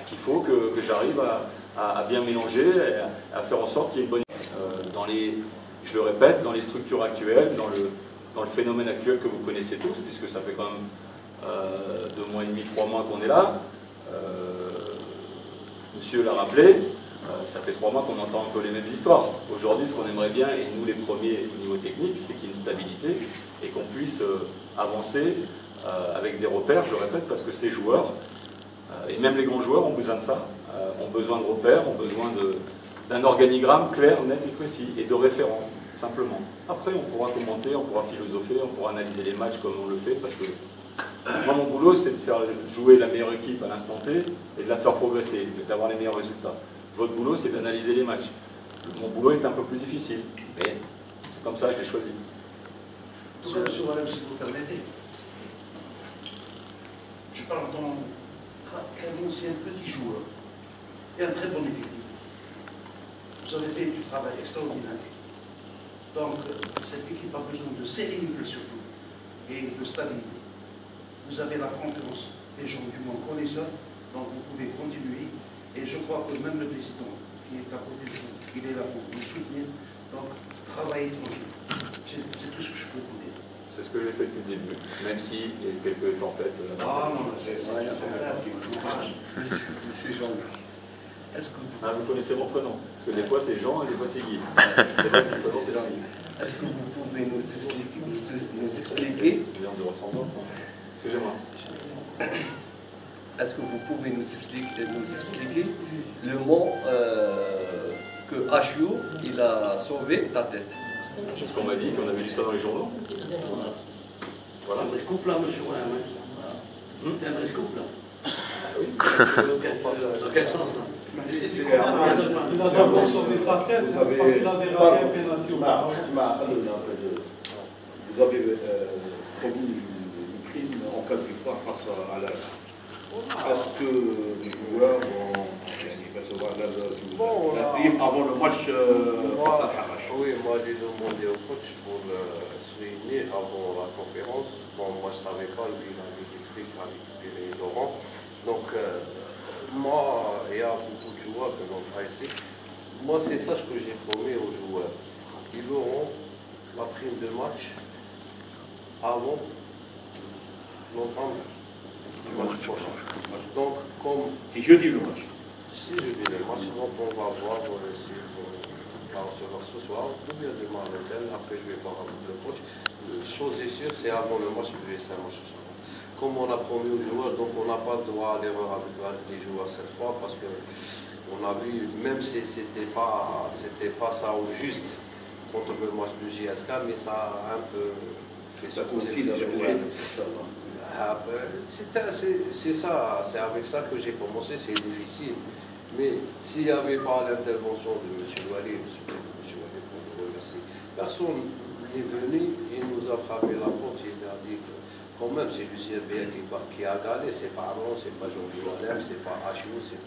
qu'il faut que j'arrive à bien mélanger, à faire en sorte qu'il y ait une bonne... je le répète, dans les structures actuelles, dans le phénomène actuel que vous connaissez tous, puisque ça fait quand même 2 mois et demi, 3 mois qu'on est là. Monsieur l'a rappelé, ça fait 3 mois qu'on entend un peu les mêmes histoires. Aujourd'hui, ce qu'on aimerait bien, et nous les premiers au niveau technique, c'est qu'il y ait une stabilité et qu'on puisse avancer avec des repères, je le répète, parce que ces joueurs, et même les grands joueurs ont besoin de ça, ont besoin de repères, ont besoin d'un organigramme clair, net et précis, et de référents, simplement. Après, on pourra commenter, on pourra philosopher, on pourra analyser les matchs comme on le fait, parce que moi, mon boulot, c'est de faire jouer la meilleure équipe à l'instant T et de la faire progresser, d'avoir les meilleurs résultats. Votre boulot, c'est d'analyser les matchs. Mon boulot est un peu plus difficile, mais c'est comme ça que je l'ai choisi. Monsieur Walem, si vous permettez, je parle qu'un ancien petit joueur et un très bon effectif. Vous avez fait du travail extraordinaire. Donc, cette équipe a besoin de sérénité surtout et de stabilité. Vous avez la confiance des gens du monde connaisseurs, donc vous pouvez continuer. Et je crois que même le président qui est à côté de vous, il est là pour vous soutenir. Donc, travaillez tranquille. C'est tout ce que je peux vous dire. C'est ce que j'ai fait depuis le début, même s'il y a eu quelques tempêtes. Ah non, c'est Monsieur Jean-Louis, est-ce que vous connaissez mon prénom? Parce que des fois c'est Jean et des fois c'est Guy. C'est vrai que mon prénom c'est Jean-Guy. est-ce que vous pouvez nous expliquer De ressemblance. Excusez-moi. est-ce que vous pouvez nous expliquer le mot que HU il a sauvé ta tête? Parce qu'on m'a dit qu'on avait lu ça dans les journaux. Voilà. Un briscope là, monsieur. C'est un briscope là. Ah oui. Dans quel sens là? Il a d'abord sauvé sa tête parce qu'il avait raté un pénalty au Maroc. Vous avez promis une prime en cas de victoire face à l'Algérie. Est-ce que les joueurs vont recevoir la prime avant le match face à l'Arrache? Oui, moi j'ai demandé au coach pour se réunir avant la conférence. Bon, moi je savais pas, lui il avait expliqué avec Laurent. Donc, moi, il y a beaucoup de joueurs que l'on a ici. Moi, c'est ça ce que j'ai promis aux joueurs. Ils auront la prime de match avant l'entente du match prochain. Donc, comme C'est jeudi le match. si je dis le match, donc on va voir si on va recevoir ce soir, ou bien demain à l'hôtel. Après, je vais voir avec le coach. Chose est sûre, c'est avant le match, je vais essayer un match. Comme on a promis aux joueurs, donc on n'a pas le droit à l'erreur avec les joueurs cette fois, parce que on a vu, même si c'était pas ça au juste contre le match du JSK, mais ça a un peu fait Ça secouer coïncide les avec joueurs. le C'est ça, c'est avec ça que j'ai commencé, c'est difficile. Mais s'il n'y avait pas l'intervention de M. Walid, pour le remercier, personne n'est venu, il nous a frappé la porte, il a dit que quand même c'est du CBA qui a gagné, c'est pas Aaron, c'est pas Jean-Louis Walem, c'est pas Hachou, c'est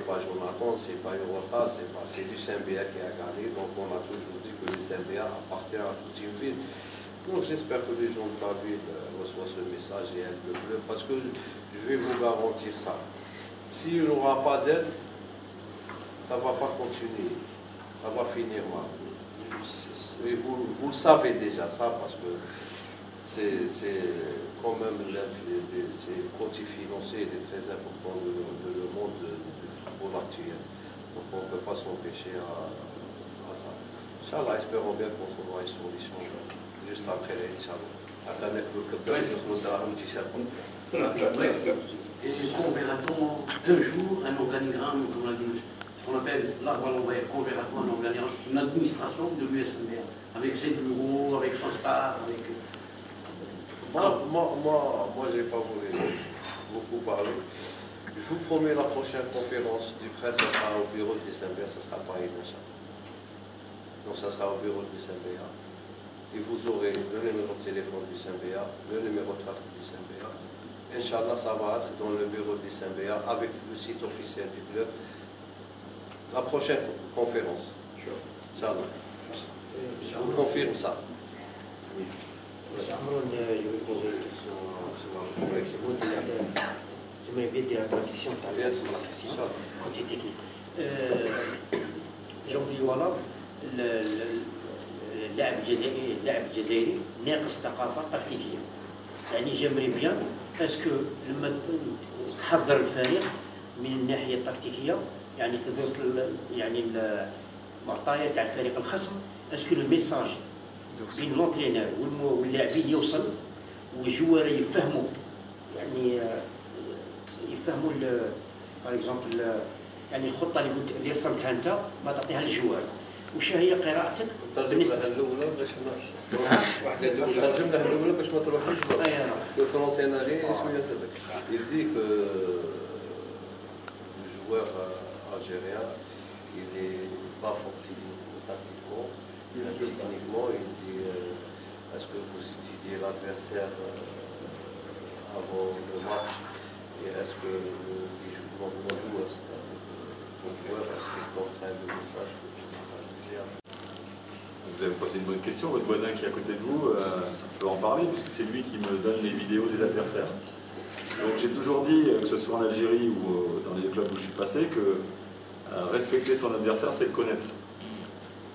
pas Jonathan, c'est pas Yorota, c'est du CBA qui a gagné. Donc on a toujours dit que le CBA appartient à toute une ville. Donc j'espère que les gens de la ville reçoivent ce message et aident le club, parce que je vais vous garantir ça. S'il n'y aura pas d'aide, ça ne va pas continuer, ça va finir mal. Et vous le savez déjà ça, parce que c'est quand même c'est côté financier, il est très important de le monde du football actuel. Donc on ne peut pas s'empêcher à ça. Inch'Allah, espérons bien qu'on trouvera une solution juste après, Inch'Allah. Et qu'on verra-t-on un jour un organigramme, comme on a dit, ce qu'on appelle l'arbre à l'envers, qu'on verra-t-on un organigramme, une administration de l'USMBA, avec ses bureaux, avec son staff, avec... Moi, je n'ai pas voulu beaucoup parler. Je vous promets la prochaine conférence du presse, ça sera au bureau de l'USMBA, ça ne sera pas à Inch'Allah. Donc ça sera au bureau de l'USMBA. Et vous aurez le numéro de téléphone du CMBA, le numéro de trafic du CMBA. Inch'Allah, ça va être dans le bureau du CMBA avec le site officiel du club. La prochaine conférence. Inch'Allah. Je vous confirme ça. Oui. Je vais poser une question. Je m'invite à la traduction de la question. Côté technique. Jean-Louis Walab, اللاعب الجزائري ناقص ثقافه تكتيكيه. يعني جمري بيان اسكو لما تحضر الفريق من الناحيه التكتيكيه، يعني تدرس يعني المعطيات تاع الفريق الخصم، اسكو الميساج بين لونترينور واللاعبين يوصل والجوار يفهموا، يعني يفهموا باغ اكزومبل يعني الخطه اللي رسمتها انت ما تعطيها للجوار. وش هي قراءتك؟ بالنسبه الاولى باش واحده الجمله الاولى باش ما تروحش الفرنسي انا غير شويه صدق يديك الجوار algérien il est pas fort tactiquement, techniquement il dit est-ce que vous étudiez l'adversaire avant le match et est-ce que les joueurs est-ce qu'ils comprennent le message que vous avez posé une bonne question, votre voisin qui est à côté de vous, ça peut en parler, puisque c'est lui qui me donne les vidéos des adversaires. Donc j'ai toujours dit, que ce soit en Algérie ou dans les clubs où je suis passé, que respecter son adversaire, c'est le connaître.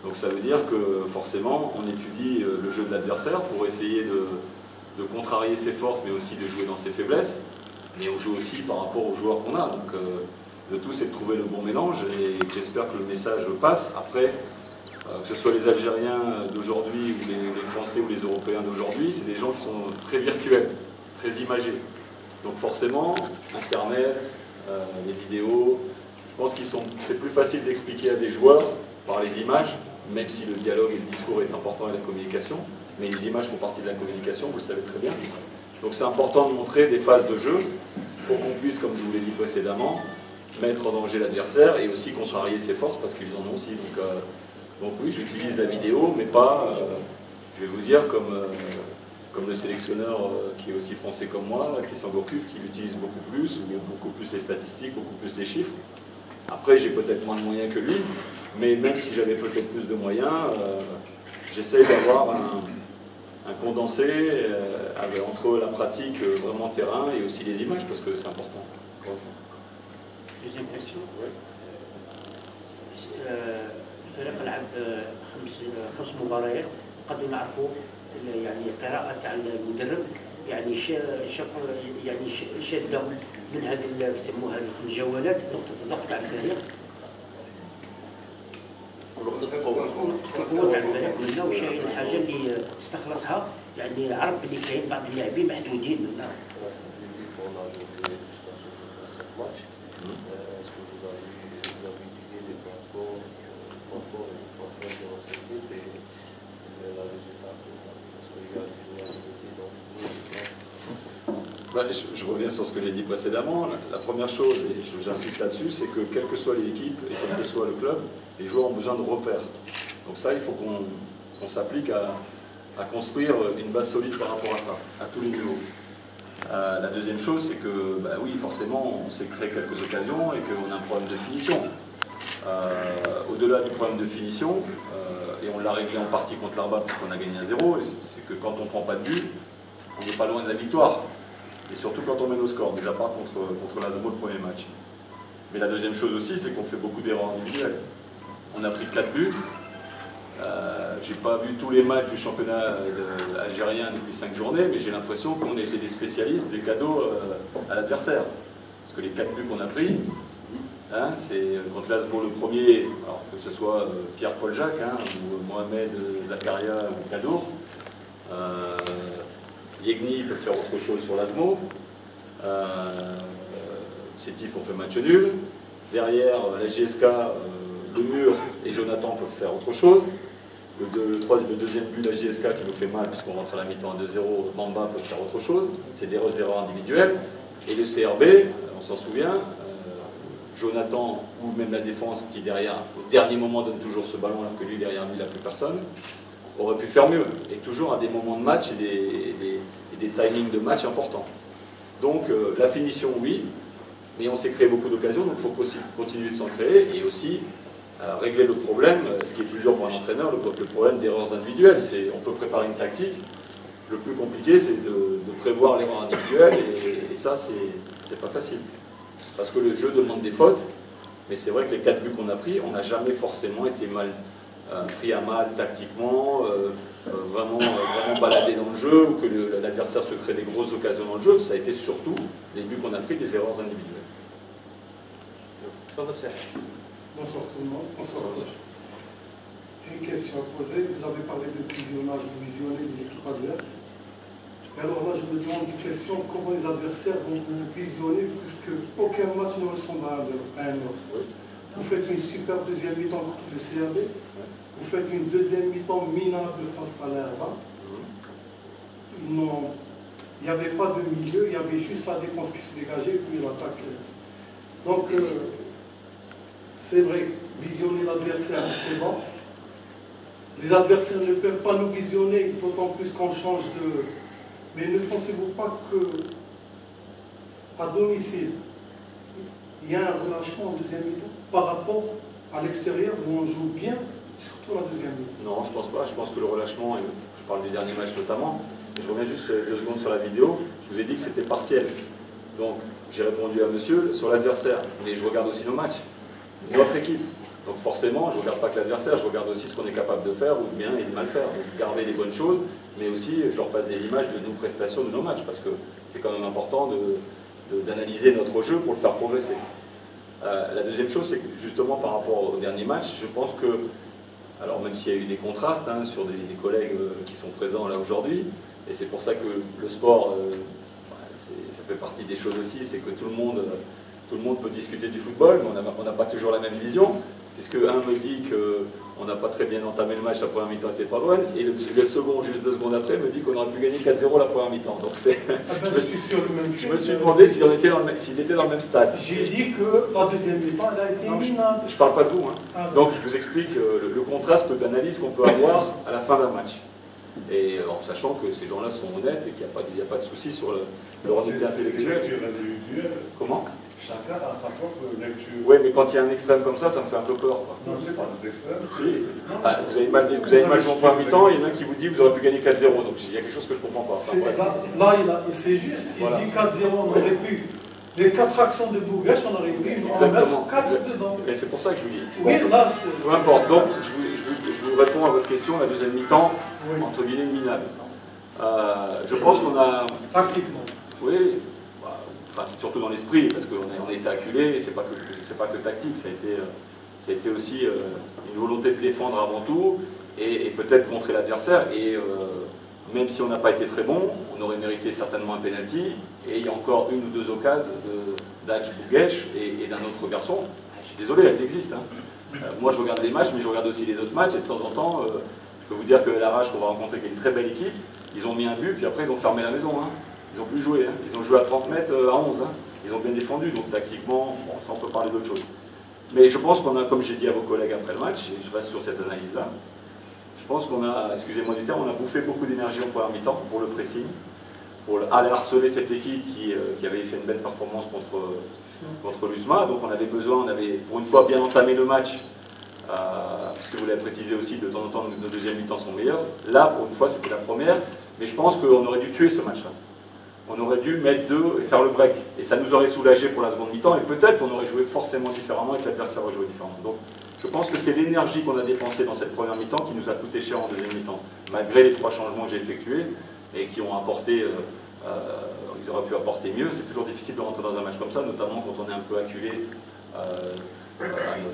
Donc ça veut dire que forcément on étudie le jeu de l'adversaire pour essayer de contrarier ses forces mais aussi de jouer dans ses faiblesses, mais on joue aussi par rapport aux joueurs qu'on a. Donc le tout c'est de trouver le bon mélange et j'espère que le message passe. Après, que ce soit les Algériens d'aujourd'hui ou les Français ou les Européens d'aujourd'hui, c'est des gens qui sont très virtuels, très imagés. Donc forcément, Internet, les vidéos, je pense qu'ils c'est plus facile d'expliquer à des joueurs par les images, même si le dialogue et le discours est important et la communication, mais les images font partie de la communication, vous le savez très bien. Donc c'est important de montrer des phases de jeu pour qu'on puisse, comme je vous l'ai dit précédemment, mettre en danger l'adversaire et aussi contrarier ses forces parce qu'ils en ont aussi. Donc oui, j'utilise la vidéo, mais pas, je vais vous dire, comme le sélectionneur qui est aussi français comme moi, Christian Gourcuff, qui l'utilise beaucoup plus, ou beaucoup plus les statistiques, beaucoup plus les chiffres. Après, j'ai peut-être moins de moyens que lui, mais même si j'avais peut-être plus de moyens, j'essaye d'avoir un condensé entre la pratique vraiment terrain et aussi les images, parce que c'est important. Deuxième question. فريق لعب خمس مباريات قد نعرفوا يعني قراءة تاع المدرب يعني شاده من هذه يسموها الخمس جولات نقطة الضغط على الفريق. نقطة القوة. القوة تاع الفريق منا وش هي الحاجة اللي استخلصها يعني عرف بلي كاين بعض اللاعبين محدودين منا. Je reviens sur ce que j'ai dit précédemment. La première chose, et j'insiste là-dessus, c'est que quelle que soit l'équipe et quel que soit le club, les joueurs ont besoin de repères. Donc ça, il faut qu'on s'applique à construire une base solide par rapport à ça, à tous les niveaux. La deuxième chose, c'est que, bah oui, forcément, on s'est créé quelques occasions et qu'on a un problème de finition. Au-delà du problème de finition, et on l'a réglé en partie contre l'Arba puisqu'on a gagné à 0, c'est que quand on ne prend pas de but, on n'est pas loin de la victoire. Et surtout quand on mène au score, mis à part contre l'Azmo le premier match. Mais la deuxième chose aussi, c'est qu'on fait beaucoup d'erreurs individuelles. On a pris 4 buts. J'ai pas vu tous les matchs du championnat algérien depuis 5 journées, mais j'ai l'impression qu'on était des spécialistes des cadeaux à l'adversaire. Parce que les 4 buts qu'on a pris, hein, c'est contre l'Azmo le premier, alors que ce soit Pierre-Paul Jacques, hein, ou Mohamed Zakaria ou Kadour. Yegni peut faire autre chose sur l'Azmo. Sétif ont fait match nul. Derrière, la JSK, le Mur et Jonathan peuvent faire autre chose. Le deuxième but de la JSK qui nous fait mal puisqu'on rentre à la mi-temps à 2-0, Mamba peut faire autre chose. C'est des erreurs individuelles. Et le CRB, on s'en souvient, Jonathan ou même la défense qui derrière, au dernier moment, donne toujours ce ballon alors que lui derrière lui, il n'a plus personne, aurait pu faire mieux. Et toujours à des moments de match et des timings de match importants. Donc la finition, oui, mais on s'est créé beaucoup d'occasions, donc il faut aussi continuer de s'en créer et aussi régler le problème, ce qui est plus dur pour un entraîneur, le problème d'erreurs individuelles. On peut préparer une tactique, le plus compliqué c'est de prévoir l'erreur individuelle et ça c'est pas facile. Parce que le jeu demande des fautes, mais c'est vrai que les 4 buts qu'on a pris, on n'a jamais forcément été pris à mal tactiquement, vraiment baladé dans le jeu, ou que l'adversaire se crée des grosses occasions dans le jeu. Ça a été surtout les buts qu'on a pris des erreurs individuelles. Bonsoir tout le monde. Bonsoir coach. J'ai une question à poser. Vous avez parlé de visionnage, de visionner les équipes adverses. Et alors là, je me demande une question, comment les adversaires vont vous visionner, puisque aucun match ne ressemble à un autre. Vous faites une super deuxième mi-temps contre le CRB. Vous faites une deuxième mi-temps minable face à l'Arba. Il n'y avait pas de milieu, il y avait juste la défense qui se dégageait et puis l'attaque. Donc, c'est vrai, visionner l'adversaire, c'est bon. Les adversaires ne peuvent pas nous visionner, d'autant plus qu'on change de... Mais ne pensez-vous pas qu'à domicile, il y a un relâchement en deuxième mi-temps par rapport à l'extérieur où on joue bien, surtout la deuxième mi-temps? Non, je pense pas. Je pense que le relâchement, je parle des derniers matchs notamment, je reviens juste 2 secondes sur la vidéo, je vous ai dit que c'était partiel. Donc, j'ai répondu à monsieur sur l'adversaire, mais je regarde aussi nos matchs. Notre équipe, Donc forcément, je ne regarde pas que l'adversaire, je regarde aussi ce qu'on est capable de faire, ou de bien et de mal faire. Donc garder les bonnes choses, mais aussi je leur passe des images de nos prestations, de nos matchs, parce que c'est quand même important d'analyser notre jeu pour le faire progresser. La deuxième chose, c'est que justement par rapport au dernier match, je pense que, alors même s'il y a eu des contrastes sur des collègues qui sont présents là aujourd'hui, et c'est pour ça que le sport, ça fait partie des choses aussi, c'est que tout le monde peut discuter du football, mais on n'a pas toujours la même vision, puisque un me dit qu'on n'a pas très bien entamé le match, la première mi-temps n'était pas bonne, et le second, juste 2 secondes après, me dit qu'on aurait pu gagner 4-0 la première mi-temps. Donc je me suis demandé s'ils étaient dans le même stade. J'ai dit que la deuxième mi-temps, elle a été minable. Je ne parle pas de vous. Donc je vous explique le contraste d'analyse qu'on peut avoir à la fin d'un match. Et en sachant que ces gens-là sont honnêtes et qu'il n'y a pas de souci sur leur honnêteté intellectuelle. Comment? Chacun a sa propre lecture. Oui, mais quand il y a un extrême comme ça me fait un peu peur. Quoi. Non, c'est pas des extrêmes. Si. Vous avez mal joué en première mi-temps, il y en a un qui vous dit vous aurez pu gagner 4-0. Donc il y a quelque chose que je ne comprends pas. Enfin, là, c'est juste, il dit 4-0, on aurait pu. Les 4 actions de Bougache, on aurait pu en mettre 4 dedans. Et c'est pour ça que je vous dis. Oui, là, c'est. Peu importe. Donc je vous réponds à votre question, la deuxième mi-temps, entre guillemets, minable. Je pense qu'on a. Tactiquement. Oui. Enfin, c'est surtout dans l'esprit, parce qu'on a été acculé, et c'est pas que tactique, ça a été aussi une volonté de défendre avant tout, et peut-être contrer l'adversaire, et même si on n'a pas été très bon, on aurait mérité certainement un penalty, et il y a encore 1 ou 2 occasions d'Adj Bouguesh et d'un autre garçon. Je suis désolé, elles existent. Moi je regarde les matchs, mais je regarde aussi les autres matchs, et de temps en temps, je peux vous dire que la Rage qu'on va rencontrer, qui est une très belle équipe, ils ont mis un but, puis après ils ont fermé la maison. Ils n'ont plus joué, ils ont joué à 30 mètres à 11. Ils ont bien défendu, donc tactiquement, bon, ça on peut parler d'autre chose. Mais je pense qu'on a, comme j'ai dit à vos collègues après le match, et je reste sur cette analyse-là, je pense qu'on a, excusez-moi du terme, on a bouffé beaucoup d'énergie en première mi-temps pour le pressing, pour aller harceler cette équipe qui avait fait une belle performance contre l'USMA. Donc on avait besoin, on avait pour une fois bien entamé le match, parce que vous l'avez précisé aussi, de temps en temps nos deuxième mi-temps sont meilleurs. Là, pour une fois, c'était la première, mais je pense qu'on aurait dû tuer ce match-là. On aurait dû mettre 2 et faire le break. Et ça nous aurait soulagé pour la seconde mi-temps, et peut-être qu'on aurait joué forcément différemment et que l'adversaire aurait joué différemment. Donc je pense que c'est l'énergie qu'on a dépensée dans cette première mi-temps qui nous a coûté cher en deuxième mi-temps, malgré les 3 changements que j'ai effectués, et qui ont apporté, ils auraient pu apporter mieux. C'est toujours difficile de rentrer dans un match comme ça, notamment quand on est un peu acculé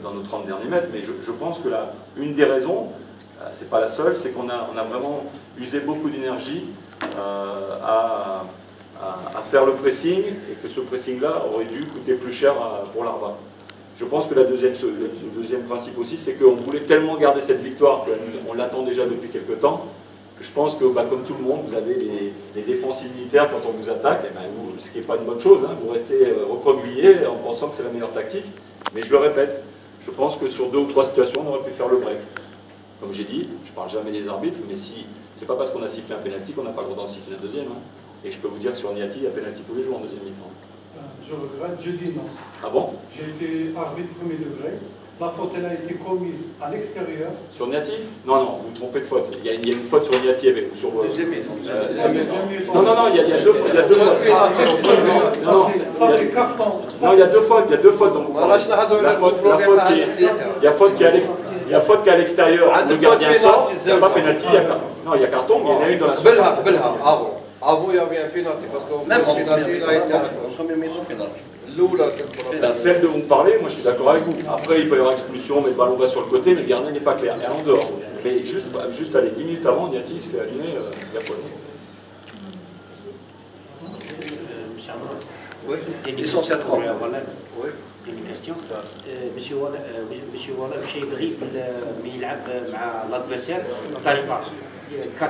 dans nos 30 derniers mètres. Mais je pense que là, une des raisons, c'est pas la seule, c'est qu'on a vraiment usé beaucoup d'énergie à faire le pressing, et que ce pressing-là aurait dû coûter plus cher pour l'Arba. Je pense que le deuxième principe aussi, c'est qu'on voulait tellement garder cette victoire, qu'on l'attend déjà depuis quelques temps, que je pense que, comme tout le monde, vous avez les défenses militaires quand on vous attaque, ce qui n'est pas une bonne chose, vous restez recroquevillé en pensant que c'est la meilleure tactique. Mais je le répète, je pense que sur 2 ou 3 situations, on aurait pu faire le break. Comme j'ai dit, je ne parle jamais des arbitres, mais si c'est pas parce qu'on a sifflé un pénalty qu'on n'a pas le droit d'en siffler un deuxième. Et je peux vous dire que sur Niati, il y a pénalty tous les jours en deuxième mi-temps. Je regrette, je dis non. Ah bon? J'ai été arbitre premier degré. La faute, elle a été commise à l'extérieur. Sur Niati? Non, vous vous trompez de faute. Il y a une faute sur Niati avec sur Deuxième mi-temps. Non, il y a 2 fautes. Ça fait carton. Non, il y a 2 fautes. Il y a 2 fautes. Donc, il y a faute qui est à l'extérieur. Le gardien sort. Il n'y a pas pénalty. Non, il y a carton, mais il y en a une dans la surface. Avant, il y avait un pénalty, parce qu'en pénalty, il a été à la Première mi-temps, pénalty. Celle de vous me parler, moi je suis d'accord avec vous. Après, il peut y avoir expulsion, mais le ballon va sur le côté, mais le gardien n'est pas clair. Et en dehors. Mais juste aller 10 minutes avant, Niati se fait allumer, il y a quoi? Oui, ils sont à 3. Oui. Une question. Monsieur Walla مش يبغي من يلعب مع الادفيرسير بطريقه 4-4-2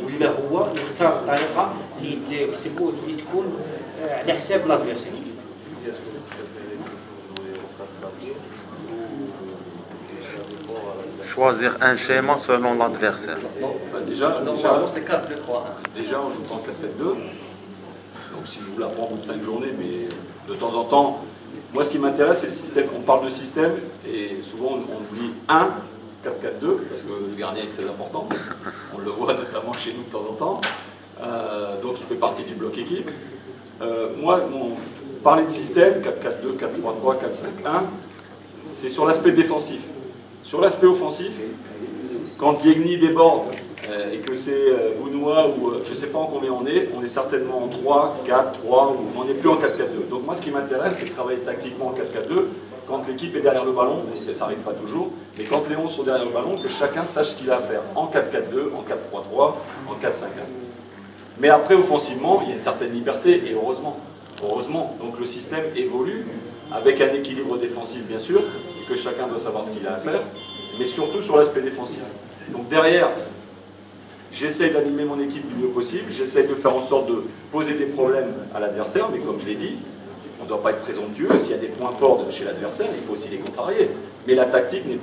ولا هو يختار الطريقه اللي تكون على حساب الادفيرسير. Choisir un schéma selon l'adversaire. Déjà, c'est 4-2-3-1. Déjà, on joue en 4-4-2. Donc, si je vous l'apprends au bout de 5 journées, mais de temps en temps, moi, ce qui m'intéresse, c'est le système. On parle de système, et souvent, on oublie 1, 4-4-2, parce que le gardien est très important. On le voit notamment chez nous de temps en temps. Donc, il fait partie du bloc équipe. Moi, parler de système, 4-4-2, 4-3-3, 4-5-1, c'est sur l'aspect défensif. Sur l'aspect offensif, quand Diegni déborde et que c'est Bounoua ou je ne sais pas en combien on est certainement en 3, 4, 3 ou on n'est plus en 4-4-2. Donc moi ce qui m'intéresse c'est de travailler tactiquement en 4-4-2 quand l'équipe est derrière le ballon, et ça n'arrive pas toujours, mais quand les 11 sont derrière le ballon, que chacun sache ce qu'il a à faire en 4-4-2, en 4-3-3, en 4-5-1. Mais après offensivement, il y a une certaine liberté et heureusement. Heureusement, donc le système évolue avec un équilibre défensif bien sûr, et que chacun doit savoir ce qu'il a à faire, mais surtout sur l'aspect défensif. Donc derrière, j'essaie d'animer mon équipe du mieux possible, j'essaie de faire en sorte de poser des problèmes à l'adversaire, mais comme je l'ai dit, on ne doit pas être présomptueux, s'il y a des points forts chez l'adversaire, il faut aussi les contrarier. Mais la tactique n'est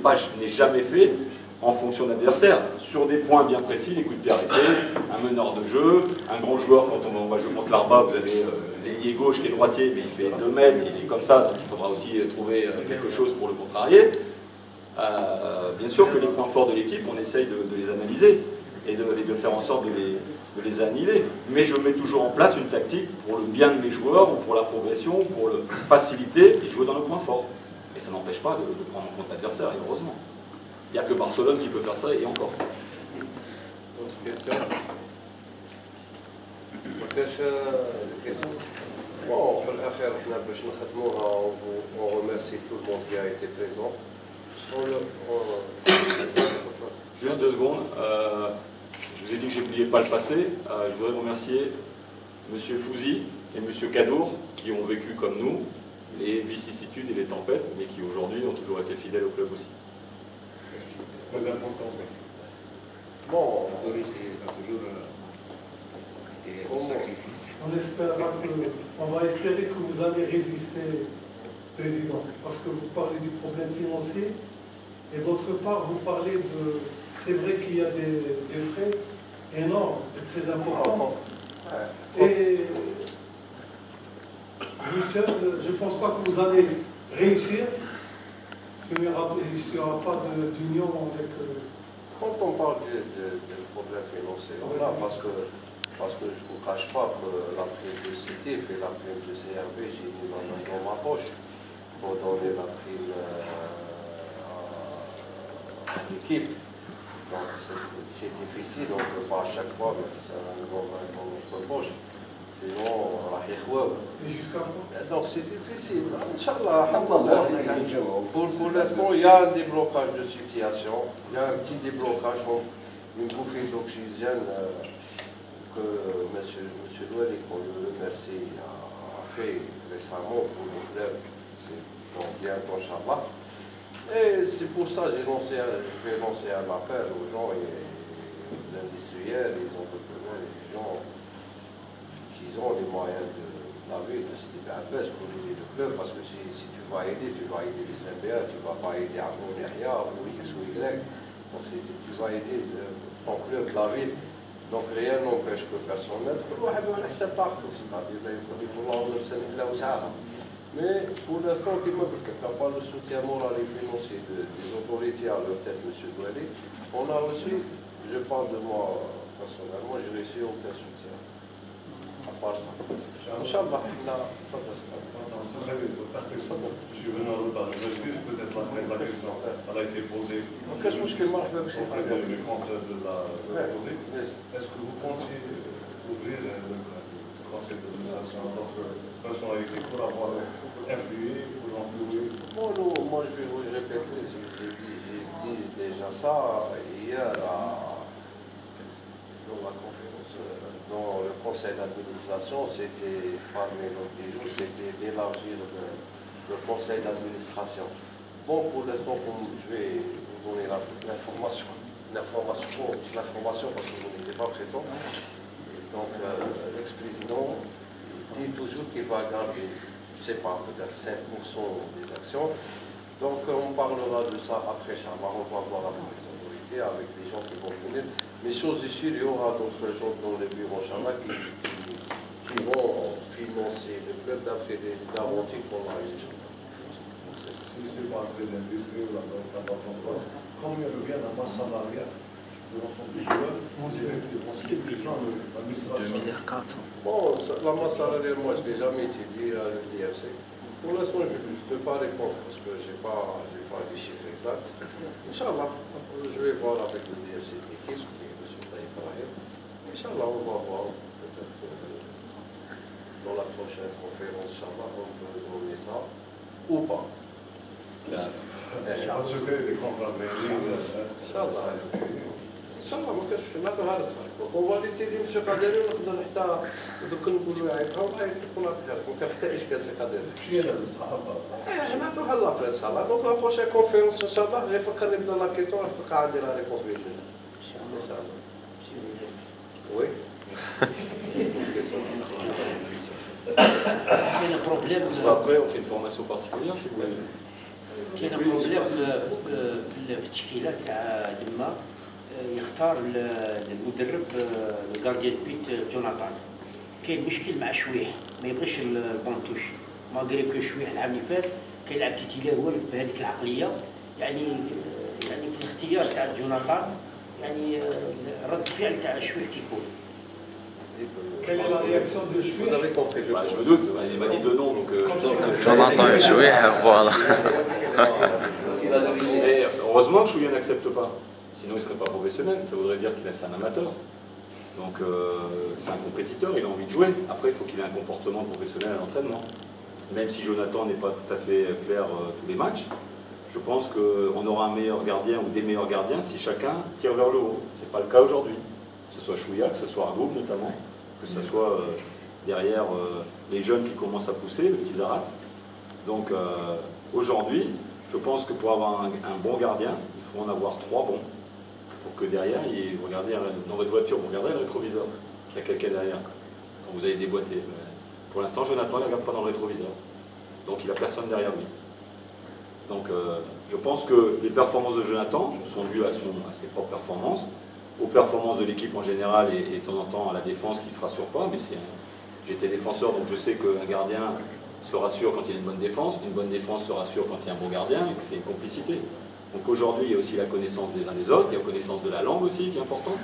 jamais faite en fonction de l'adversaire. Sur des points bien précis, les coups de pied arrêtés, un meneur de jeu, un grand joueur, quand on va jouer contre l'Arba, vous avez l'ailier gauche qui est droitier, mais il fait 2 mètres, il est comme ça, donc il faudra aussi trouver quelque chose pour le contrarier. Bien sûr que les points forts de l'équipe, on essaye de les analyser et de faire en sorte de les annihiler. Mais je mets toujours en place une tactique pour le bien de mes joueurs, ou pour la progression, pour le faciliter et jouer dans nos points forts. Et ça n'empêche pas de prendre en compte l'adversaire, et heureusement. Il n'y a que Barcelone qui peut faire ça, et encore. Autre question? Bon, on remercie tout le monde qui a été présent. Juste 2 secondes. Je vous ai dit que je n'oubliais pas le passé. Je voudrais remercier M. Fouzi et M. Kadour qui ont vécu comme nous les vicissitudes et les tempêtes, mais qui aujourd'hui ont toujours été fidèles au club aussi. C'est très important. Bon, c'est toujours un sacrifice. On va espérer que vous allez résister, Président, parce que vous parlez du problème financier et d'autre part, vous parlez de... C'est vrai qu'il y a des frais énormes et très importants. Et je ne pense pas que vous allez réussir s'il n'y aura pas d'union avec... Quand on parle de problème financier, là, parce que je ne vous cache pas que la prime de CITIF et la prime de CRB, j'ai mis dans ma poche pour donner la prime à l'équipe. Donc c'est difficile, on ne peut pas à chaque fois mettre ça dans notre poche. Sinon, on va y jouer. Donc c'est difficile. Inch'Allah, pour l'instant, il y a un déblocage de situation, il y a un petit déblocage, une bouffée d'oxygène que M. Douali, qu'on le remercie, a fait récemment pour le club. Donc bientôt, Inch'Allah. Et c'est pour ça que je vais lancer un appel aux gens, les industriels, les entrepreneurs, les gens qui ont les moyens de laver, de se débarrasser pour aider le club, parce que si tu vas aider les MBA, tu ne vas pas aider Amonia ou X ou Y. Donc tu vas aider ton club, la ville. Donc rien n'empêche que personne n'aide. Mais pour l'instant, il n'y a pas le soutien moral et financier des autorités à leur tête, M. Douali. On a reçu, je parle de moi personnellement, j'ai reçu aucun soutien. À part ça. Inch'Allah, Je suis venu en retard, je m'excuse, peut-être la question elle a été posée. Qu'est-ce que je marque avec ça? Le compte de la posée. Est-ce que vous pensez ouvrir le conseil d'administration à d'autres personnalités pour avoir influé, pour influer? Moi, je vais vous répéter, j'ai dit déjà ça hier dans la conférence, dans le conseil d'administration, c'était parmi nos jours, c'était d'élargir le conseil d'administration. Bon, pour l'instant, je vais vous donner l'information parce que vous n'étiez pas présent. Donc, l'ex-président dit toujours qu'il va garder, je ne sais pas, peut-être 5% des actions. Donc, on parlera de ça après Inch'Allah. On va voir avec les autorités, avec les gens qui vont venir. Mais chose sûre, il y aura d'autres gens dans le bureau Inch'Allah qui vont financer le club d'après des garanties qu'on a eues. Si ce n'est pas très indiscret, combien revient la masse salariale de l'ensemble des joueurs? 2,4 milliards. Bon, la masse salariale, moi, je ne l'ai jamais étudié à l'UDFC. Pour l'instant, je ne peux pas répondre parce que je n'ai pas les chiffres exacts. Inch'Allah, je vais voir avec le DFC Tekis, qui est M. Taïb Brahim. Inch'Allah, on va voir. Peut-être que dans la prochaine conférence, Inch'Allah, on peut donner ça ou pas. Parce que les contrats Inch'Allah. Inch'Allah, ما كاش ما تهرب. هو اللي تيدي مشي قادرين نقدر حتى دوك نقولوا عيبها والله يكون غير ممكن حتى اشكال سي قادر. مشي انا الصحافه. نعطوها لا بريس ان شاء الله. دونك لا بروشين كونفيرونس ان شاء الله غير فكرني بدا لا كيسيون راح تلقى عندي لا ريبونس باذن الله. ان شاء الله. وي. كاين بروبليم Après, on fait une formation particulière si vous voulez. كاين بروبليم في التشكيله تاع لما يختار المدرب الجارديان بيت جوناثان. كاين مشكل مع شويح ما يبغيش البونتوش ماغري كو شويح العام اللي فات كيلعب تيتيلير هو بهذيك العقليه يعني في الاختيار تاع جوناثان يعني رد الفعل تاع شويح كيكون. Quelle est la réaction de Chouy? Vous avez compris, je Je me doute, il m'a dit deux noms donc. Jonathan et Chouih, voilà. Et heureusement que Chouya n'accepte pas. Sinon il ne serait pas professionnel. Ça voudrait dire qu'il est un amateur. Donc c'est un compétiteur, il a envie de jouer. Après il faut qu'il ait un comportement professionnel à l'entraînement. Même si Jonathan n'est pas tout à fait clair tous les matchs, je pense qu'on aura un meilleur gardien ou des meilleurs gardiens si chacun tire vers le haut. Ce n'est pas le cas aujourd'hui. Que ce soit Chouya, que ce soit Argoub notamment, que ce soit derrière les jeunes qui commencent à pousser, le petit Zarat. Donc aujourd'hui, je pense que pour avoir un bon gardien, il faut en avoir 3 bons. Pour que derrière, vous regardez dans votre voiture, vous regardez le rétroviseur, qu'il y a quelqu'un derrière, quand vous allez déboîter. Pour l'instant, Jonathan ne regarde pas dans le rétroviseur. Donc il n'a personne derrière lui. Donc je pense que les performances de Jonathan sont dues à ses propres performances, aux performances de l'équipe en général et de temps en temps à la défense qui ne se rassure pas. Mais j'étais défenseur, donc je sais qu'un gardien se rassure quand il y a une bonne défense se rassure quand il y a un bon gardien et que c'est une complicité. Donc aujourd'hui, il y a aussi la connaissance des uns des autres, il y a la connaissance de la langue aussi qui est importante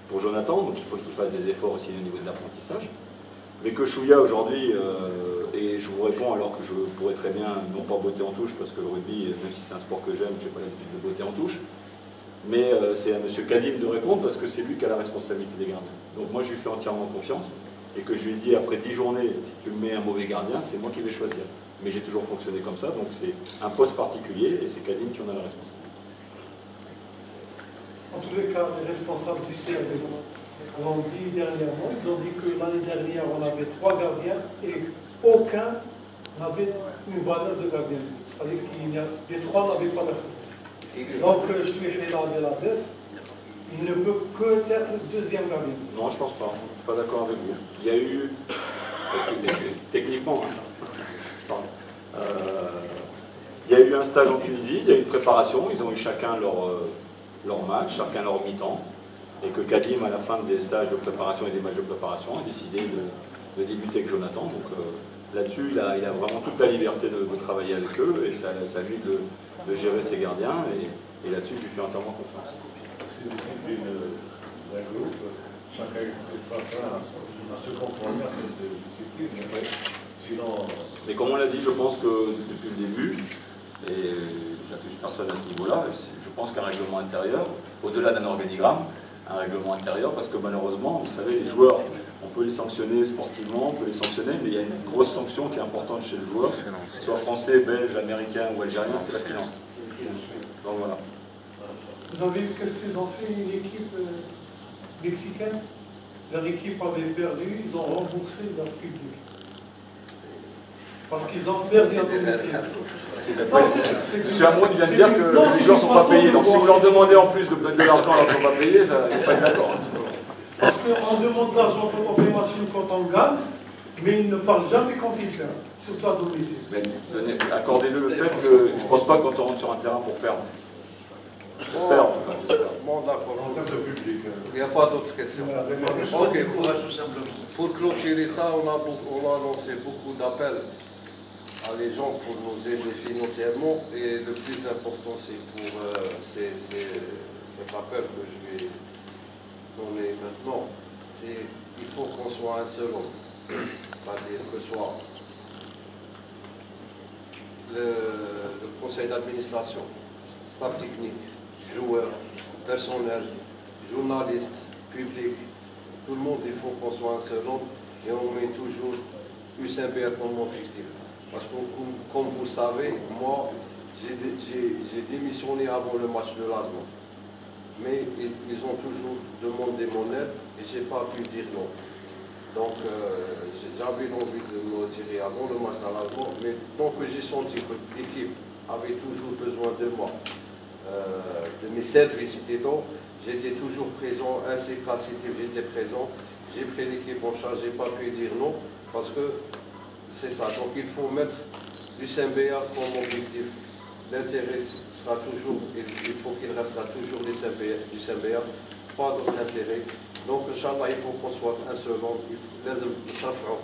pour Jonathan, donc il faut qu'il fasse des efforts aussi au niveau de l'apprentissage. Mais que Chouya aujourd'hui, et je vous réponds alors que je pourrais très bien non pas botter en touche, parce que le rugby, même si c'est un sport que j'aime, je n'ai pas l'habitude de botter en touche, mais c'est à M. Kadim de répondre parce que c'est lui qui a la responsabilité des gardiens. Donc moi je lui fais entièrement confiance et que je lui dis après 10 journées, si tu me mets un mauvais gardien, c'est moi qui vais choisir. Mais j'ai toujours fonctionné comme ça, donc c'est un poste particulier et c'est Kadim qui en a la responsabilité. En tous les cas, les responsables du CRD l'ont dit dernièrement, ils ont dit que l'année dernière on avait 3 gardiens et aucun n'avait une valeur de gardien. C'est-à-dire qu'il y a des 3 n'avaient pas d'athlète. Donc je suis là de la baisse, il ne peut que être deuxième gardien. Non, je ne pense pas. Je ne suis pas d'accord avec vous. Il y a eu, techniquement, il y a eu un stage en Tunisie, il y a eu une préparation, ils ont eu chacun leur match, chacun leur mi-temps, et que Kadim, à la fin des stages de préparation et des matchs de préparation, a décidé de débuter avec Jonathan. Donc là-dessus, il a vraiment toute la liberté de travailler avec eux, et c'est à lui de gérer ses gardiens, et là-dessus, je lui fais entièrement confiance. C'est une discipline d'un groupe, chacun est s'entraîne à se conformer à cette discipline. Oui. Sinon. Mais comme on l'a dit, je pense que depuis le début, et j'accuse personne à ce niveau-là, je pense qu'un règlement intérieur, au-delà d'un organigramme, un règlement intérieur, parce que malheureusement, vous savez, les joueurs, on peut les sanctionner sportivement, on peut les sanctionner, mais il y a une grosse sanction qui est importante chez le joueur, soit français, belge, américain ou algérien, c'est la finance. Donc voilà. Vous avez vu qu'est-ce qu'ils ont fait, une équipe mexicaine? Leur équipe avait perdu, ils ont remboursé leur public. Parce qu'ils ont perdu à domicile. M. Hamoun vient de dire que les joueurs ne sont pas payés. Donc si vous leur demandez en plus de l'argent alors qu'ils ne sont pas payés, ils ne sont pas d'accord. Parce qu'on demande de l'argent quand on fait match ou quand on gagne, mais ils ne parlent jamais quand ils perdent, surtout à domicile. Accordez-le le fait que je ne pense pas quand on rentre sur un terrain pour perdre. J'espère. Bon, d'accord. Il n'y a pas d'autres questions. Ok, pour clôturer ça, on a lancé beaucoup d'appels à les gens pour nous aider financièrement. Et le plus important, c'est pour cet appel que je vais donner maintenant. Il faut qu'on soit un seul homme. C'est-à-dire que soit le conseil d'administration, staff technique, joueurs, personnel, journalistes, public, tout le monde, il faut qu'on soit un seul homme et on met toujours USMBA comme objectif. Parce que comme vous le savez, moi, j'ai démissionné avant le match de l'Asma. Mais ils ont toujours demandé mon aide et je n'ai pas pu dire non. Donc j'avais envie de me retirer avant le match de l'Asma, mais tant que j'ai senti que l'équipe avait toujours besoin de moi, de mes services plutôt, j'étais toujours présent, ainsi qu'à City, j'étais présent. J'ai pris l'équipe en charge, je n'ai pas pu dire non, parce que c'est ça. Donc il faut mettre l'USMBA comme objectif. L'intérêt sera toujours, il faut qu'il restera toujours l'USMBA, pas d'autre intérêt. Donc Inch'Allah, il faut qu'on soit un seul homme. لازم نترفعوا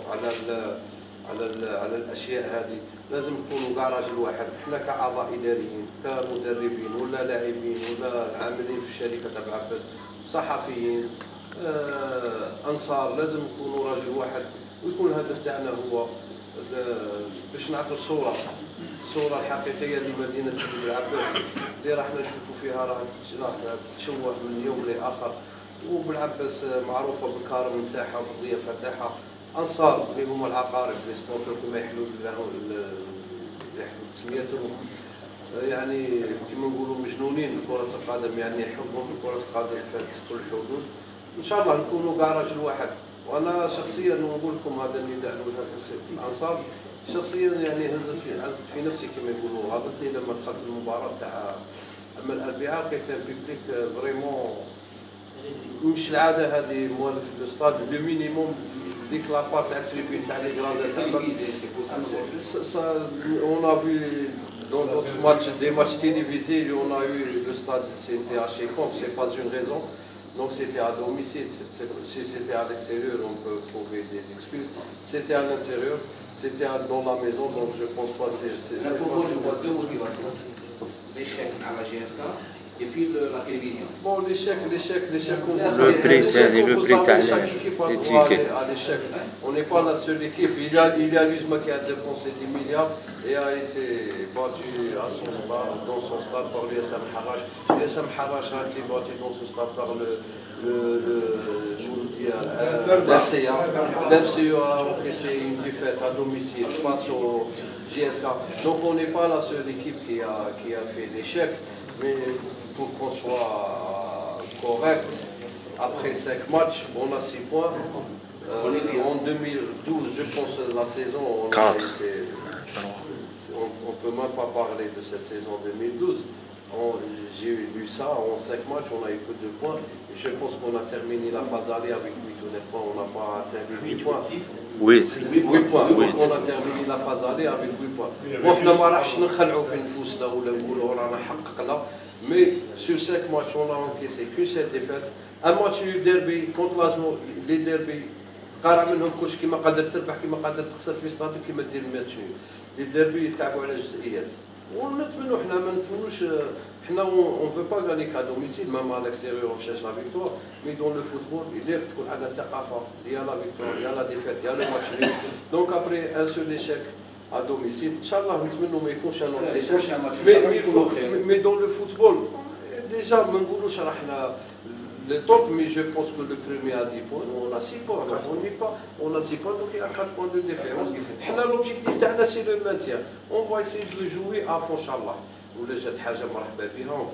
على الاشياء هذه، لازم نكونوا كاع راجل واحد. احنا كاعضاء اداريين، كمدربين ولا لاعبين ولا عاملين في الشركه تبع عباس، صحفيين، انصار، لازم نكونوا راجل واحد ويكون الهدف تاعنا هو باش نعطوا الصوره الحقيقيه لمدينه سيدي عباس اللي راح نشوفوا فيها راح تتشوه من يوم لاخر. وبالعباس معروفه بالكارم نتاعها وبالضيافه نتاعها. انصار اللي هما العقارب لي سبونتور كما يحلوا تسميتهم، يعني كما نقولوا مجنونين بكره القدم، يعني حبهم لكره القدم فات كل الحدود. ان شاء الله نكونوا كاع راجل واحد. وانا شخصيا نقول لكم هذا النداء لوجه الانصار، شخصيا يعني هزت في نفسي كما يقولوا، غضبتني لما دخلت المباراه تاع. اما الاربعاء لقيت ان بيبليك فريمون مش العاده هذه موالف لو ستاد لو مينيموم ديك لابار تاع التريبين تاع لي غراند تاع. On a vu dans d'autres matchs, des matchs télévisés, on a eu le stade, c'était à Chécon, c'est pas une raison. Donc c'était à domicile. Si c'était à l'extérieur, on peut trouver des excuses. C'était à l'intérieur, c'était dans la maison, donc je pense pas que c'est. Pour moi, je vois deux motivations. L'échec à la GSK et puis la télévision. Bon, l'échec, Le prix تاع les tickets. à l'échec. On n'est pas la seule équipe. Il y a l'USMA qui a dépensé des milliards et a été battu à son stade, dans son stade par l'USM Harrach. L'USM Harrach a été battu dans son stade par l'FCA. L'FCA a encaissé une défaite à domicile face au GSK. Donc on n'est pas la seule équipe qui a fait l'échec. Mais pour qu'on soit correct, après 5 matchs, on a 6 points. En 2012, je pense, la saison, on ne peut même pas parler de cette saison 2012. J'ai lu ça, en 5 matchs, on a eu que 2 points. Et je pense qu'on a terminé la phase aller avec 8 ou 9 points, on n'a pas atteint les 8 points. 8 points. On a terminé la phase aller avec 8 points. وإحنا ما راحش نخلعوا في نفوسنا ولا نقولوا رانا حققنا. Mais sur 5 matchs, on a encaissé qu'une seule défaite. Un match du derby contre l'Asmo, les derbys قارع منهم كلش كيما قادر تربح كيما قادر تخسر في ستادك كيما دير الماتش. لي ديربي يتعبوا على جزئيات. ونتمنوا حنا ما نتمنوش حنا on veut pas gagner qu'à domicile, même à l'extérieur on cherche la victoire, mais dans le football il est تكون عندنا الثقافه، il y a la victoire, il y a la défaite, il y a le match nul. Donc après un seul échec à domicile, Inch'Allah نتمنوا ما يكونش un autre échec. Mais dans le football déjà ما نقولوش راحنا le top, mais je pense que le premier a 10 points, on a 6 points, on a 6 points, donc il y a 4 points de différence. L'objectif c'est le maintien. On va essayer de jouer à fond, Inch'Allah. On ne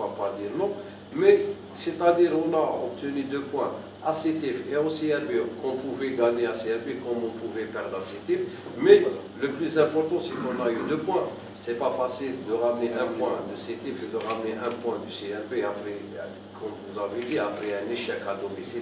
va pas dire non, mais c'est-à-dire on a obtenu 2 points à CETIF et au CRB, qu'on pouvait gagner à CRB comme on pouvait perdre à CETIF, mais le plus important c'est qu'on a eu 2 points. C'est pas facile de ramener 1 point de CETIF et de ramener 1 point du CRB après, comme vous avez dit, après un échec à domicile.